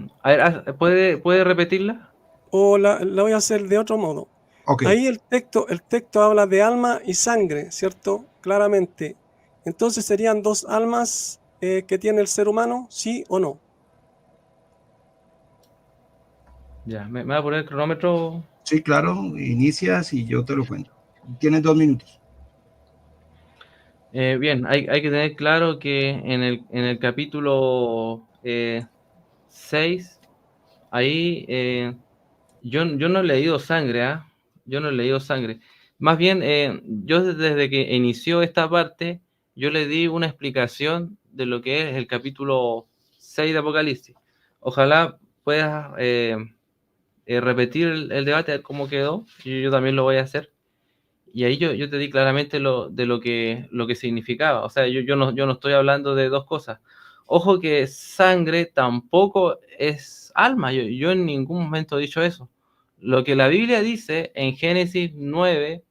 B: ¿puede repetirla?
C: O la voy a hacer de otro modo.
D: Okay.
C: Ahí el texto habla de alma y sangre, ¿cierto? Claramente. Entonces serían dos almas que tiene el ser humano, ¿sí o no?
B: Ya, ¿me va a poner el cronómetro?
D: Sí, claro, inicias y yo te lo cuento. Tienes 2 minutos.
B: Bien, hay que tener claro que en el capítulo 6, ahí yo no he leído sangre, ¿ah? Yo no he leído sangre. Más bien, yo desde que inició esta parte, yo le di una explicación de lo que es el capítulo 6 de Apocalipsis. Ojalá puedas repetir el debate, a ver cómo quedó. Yo también lo voy a hacer. Y ahí yo te di claramente de lo que significaba. O sea, yo no estoy hablando de dos cosas. Ojo que sangre tampoco es alma. Yo en ningún momento he dicho eso. Lo que la Biblia dice en Génesis 9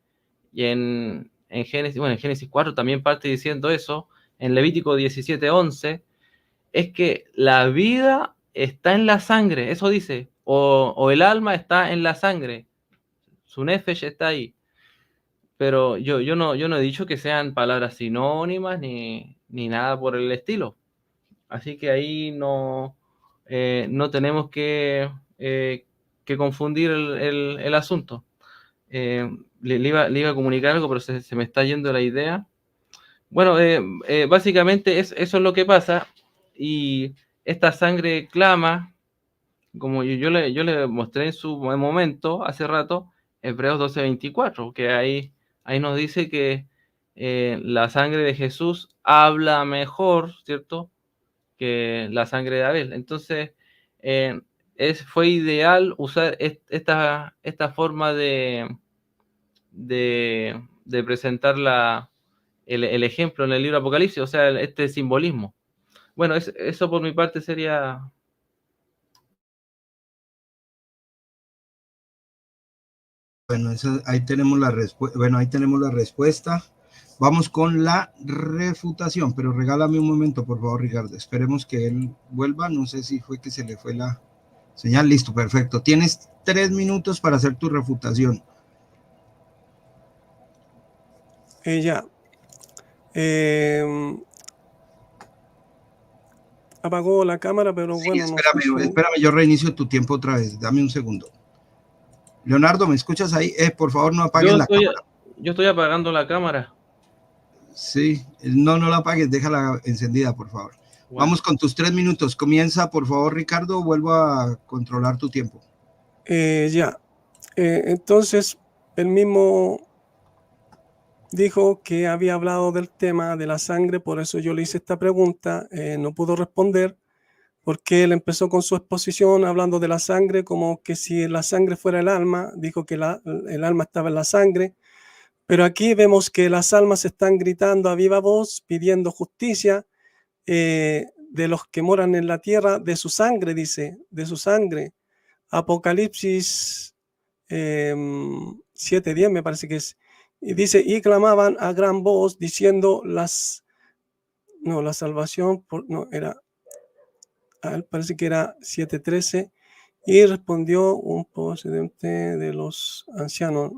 B: y en Génesis 4 también parte diciendo eso, en Levítico 17:11, es que la vida está en la sangre. Eso dice. O el alma está en la sangre. Su nefesh está ahí. Pero yo no he dicho que sean palabras sinónimas ni nada por el estilo. Así que ahí no tenemos que confundir el asunto. Le iba a comunicar algo, pero se me está yendo la idea. Bueno, básicamente eso es lo que pasa. Y esta sangre clama, como yo le mostré en su momento, hace rato, Hebreos 12:24, que ahí nos dice que la sangre de Jesús habla mejor, ¿cierto?, que la sangre de Abel. Entonces, fue ideal usar esta forma de presentar el ejemplo en el libro Apocalipsis, o sea, este simbolismo. Bueno, eso por mi parte sería...
D: Bueno, ahí tenemos la respuesta. Vamos con la refutación, pero regálame un momento, por favor, Ricardo. Esperemos que él vuelva. No sé si fue que se le fue la señal. Listo, perfecto. Tienes 3 minutos para hacer tu refutación.
C: Ya. Apagó la cámara, pero
D: Sí,
C: bueno,
D: espérame, yo reinicio tu tiempo otra vez. Dame un segundo. Leonardo, ¿me escuchas ahí? Por favor, no apagues la cámara.
B: Yo estoy apagando la cámara.
D: Sí, no la apagues, déjala encendida, por favor. Bueno. Vamos con tus 3 minutos. Comienza, por favor, Ricardo. Vuelvo a controlar tu tiempo.
C: Ya. Entonces, el mismo dijo que había hablado del tema de la sangre, por eso yo le hice esta pregunta. No pudo responder porque él empezó con su exposición hablando de la sangre como que si la sangre fuera el alma. Dijo que el alma estaba en la sangre. Pero aquí vemos que las almas están gritando a viva voz, pidiendo justicia de los que moran en la tierra, de su sangre, dice, de su sangre. Apocalipsis 7:10 me parece que es. Y dice, y clamaban a gran voz diciendo la salvación, parece que era 7:13, y respondió un procedente de los ancianos.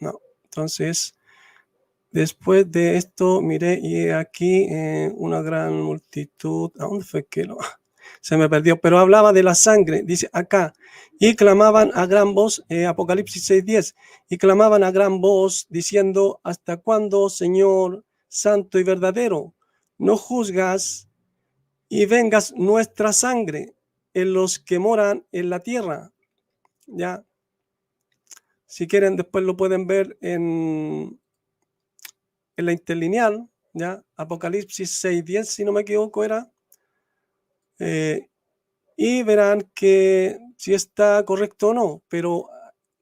C: No, entonces... Después de esto, miré y aquí una gran multitud. ¿A dónde fue que se me perdió? Pero hablaba de la sangre, dice acá. Y clamaban a gran voz, Apocalipsis 6:10, y clamaban a gran voz diciendo, ¿hasta cuándo, Señor santo y verdadero, no juzgas y vengas nuestra sangre en los que moran en la tierra? Ya. Si quieren, después lo pueden ver en la interlineal, ¿ya? Apocalipsis 6:10, si no me equivoco, era. Y verán que si está correcto o no, pero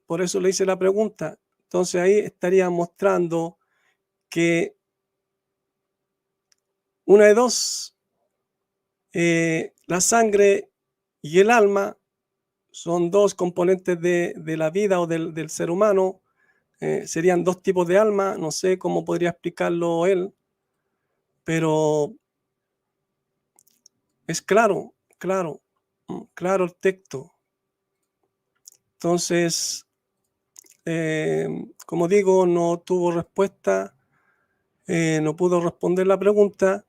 C: por eso le hice la pregunta. Entonces ahí estaría mostrando que una de dos, la sangre y el alma son dos componentes de la vida o del ser humano. Serían dos tipos de alma, no sé cómo podría explicarlo él, pero es claro el texto. Entonces, como digo, no tuvo respuesta, no pudo responder la pregunta,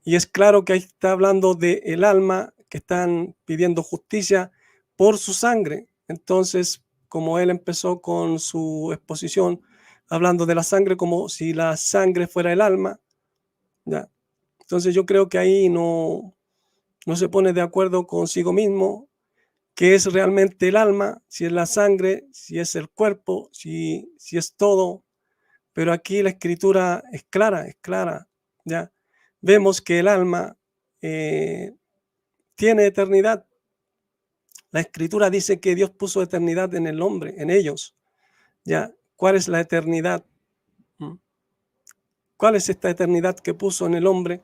C: y es claro que ahí está hablando del alma, que están pidiendo justicia por su sangre. Entonces, como él empezó con su exposición hablando de la sangre como si la sangre fuera el alma, ¿ya? Entonces yo creo que ahí no se pone de acuerdo consigo mismo, qué es realmente el alma, si es la sangre, si es el cuerpo, si es todo. Pero aquí la escritura es clara, ¿ya? Vemos que el alma tiene eternidad. La escritura dice que Dios puso eternidad en el hombre, en ellos. ¿Ya? ¿Cuál es la eternidad? ¿Cuál es esta eternidad que puso en el hombre?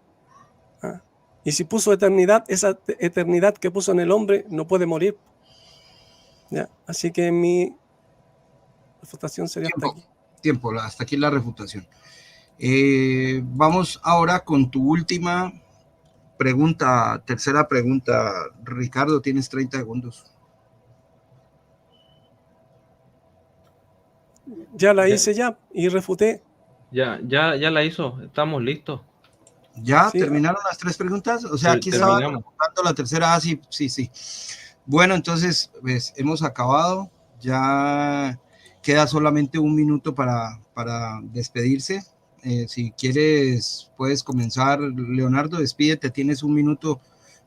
C: Y si puso eternidad, esa eternidad que puso en el hombre no puede morir. ¿Ya? Así que mi refutación sería
D: hasta aquí la refutación. Vamos ahora con tu última pregunta, tercera pregunta. Ricardo, tienes 30 segundos.
C: Ya la hice y refuté.
B: Ya la hizo, estamos listos.
D: ¿Ya sí, terminaron las 3 preguntas? O sea, aquí estaba refutando la tercera. Sí. Bueno, entonces, pues, hemos acabado. Ya queda solamente 1 minuto para despedirse. Si quieres, puedes comenzar. Leonardo, despídete, tienes 1 minuto.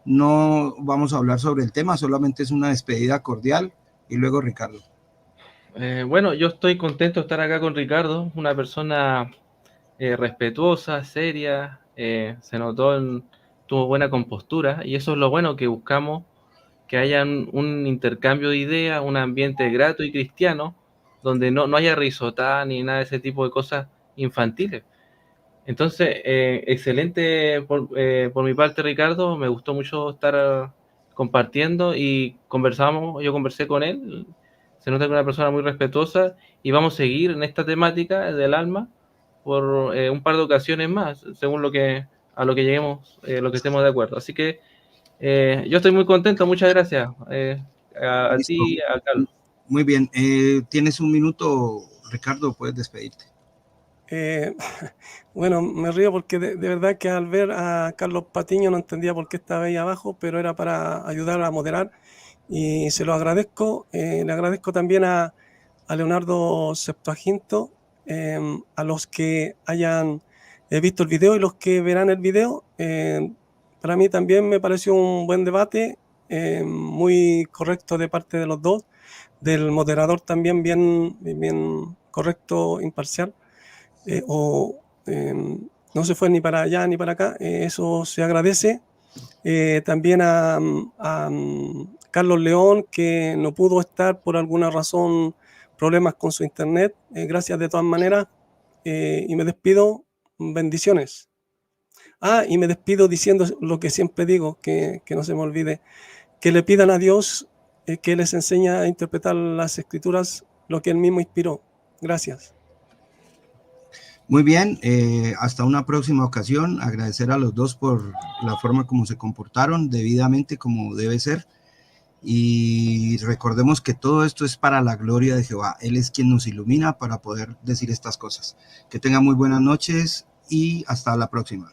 D: No vamos a hablar sobre el tema, solamente es una despedida cordial. Y luego Ricardo.
B: Bueno, yo estoy contento de estar acá con Ricardo, una persona respetuosa, seria, se notó, tuvo buena compostura, y eso es lo bueno que buscamos, que haya un intercambio de ideas, un ambiente grato y cristiano, donde no haya risotá ni nada de ese tipo de cosas infantiles. Entonces, excelente por mi parte, Ricardo, me gustó mucho estar compartiendo y yo conversé con él, se nota que es una persona muy respetuosa, y vamos a seguir en esta temática del alma por un par de ocasiones más, según a lo que lleguemos, lo que estemos de acuerdo. Así que yo estoy muy contento, muchas gracias a ti, a Carlos.
D: Muy bien, tienes un minuto, Ricardo, puedes despedirte.
C: Bueno, me río porque de verdad que al ver a Carlos Patiño no entendía por qué estaba ahí abajo, pero era para ayudar a moderar y se lo agradezco. Le agradezco también a Leonardo Septuaginto, a los que hayan visto el video y los que verán el video. Para mí también me pareció un buen debate, muy correcto de parte de los dos, del moderador también bien correcto, imparcial. No se fue ni para allá ni para acá, eso se agradece. También a Carlos León, que no pudo estar por alguna razón, problemas con su internet. Gracias de todas maneras, y me despido, bendiciones. Y me despido diciendo lo que siempre digo, que no se me olvide, que le pidan a Dios que les enseñe a interpretar las escrituras, lo que él mismo inspiró. Gracias.
D: Muy bien, hasta una próxima ocasión. Agradecer a los dos por la forma como se comportaron, debidamente como debe ser. Y recordemos que todo esto es para la gloria de Jehová. Él es quien nos ilumina para poder decir estas cosas. Que tengan muy buenas noches y hasta la próxima.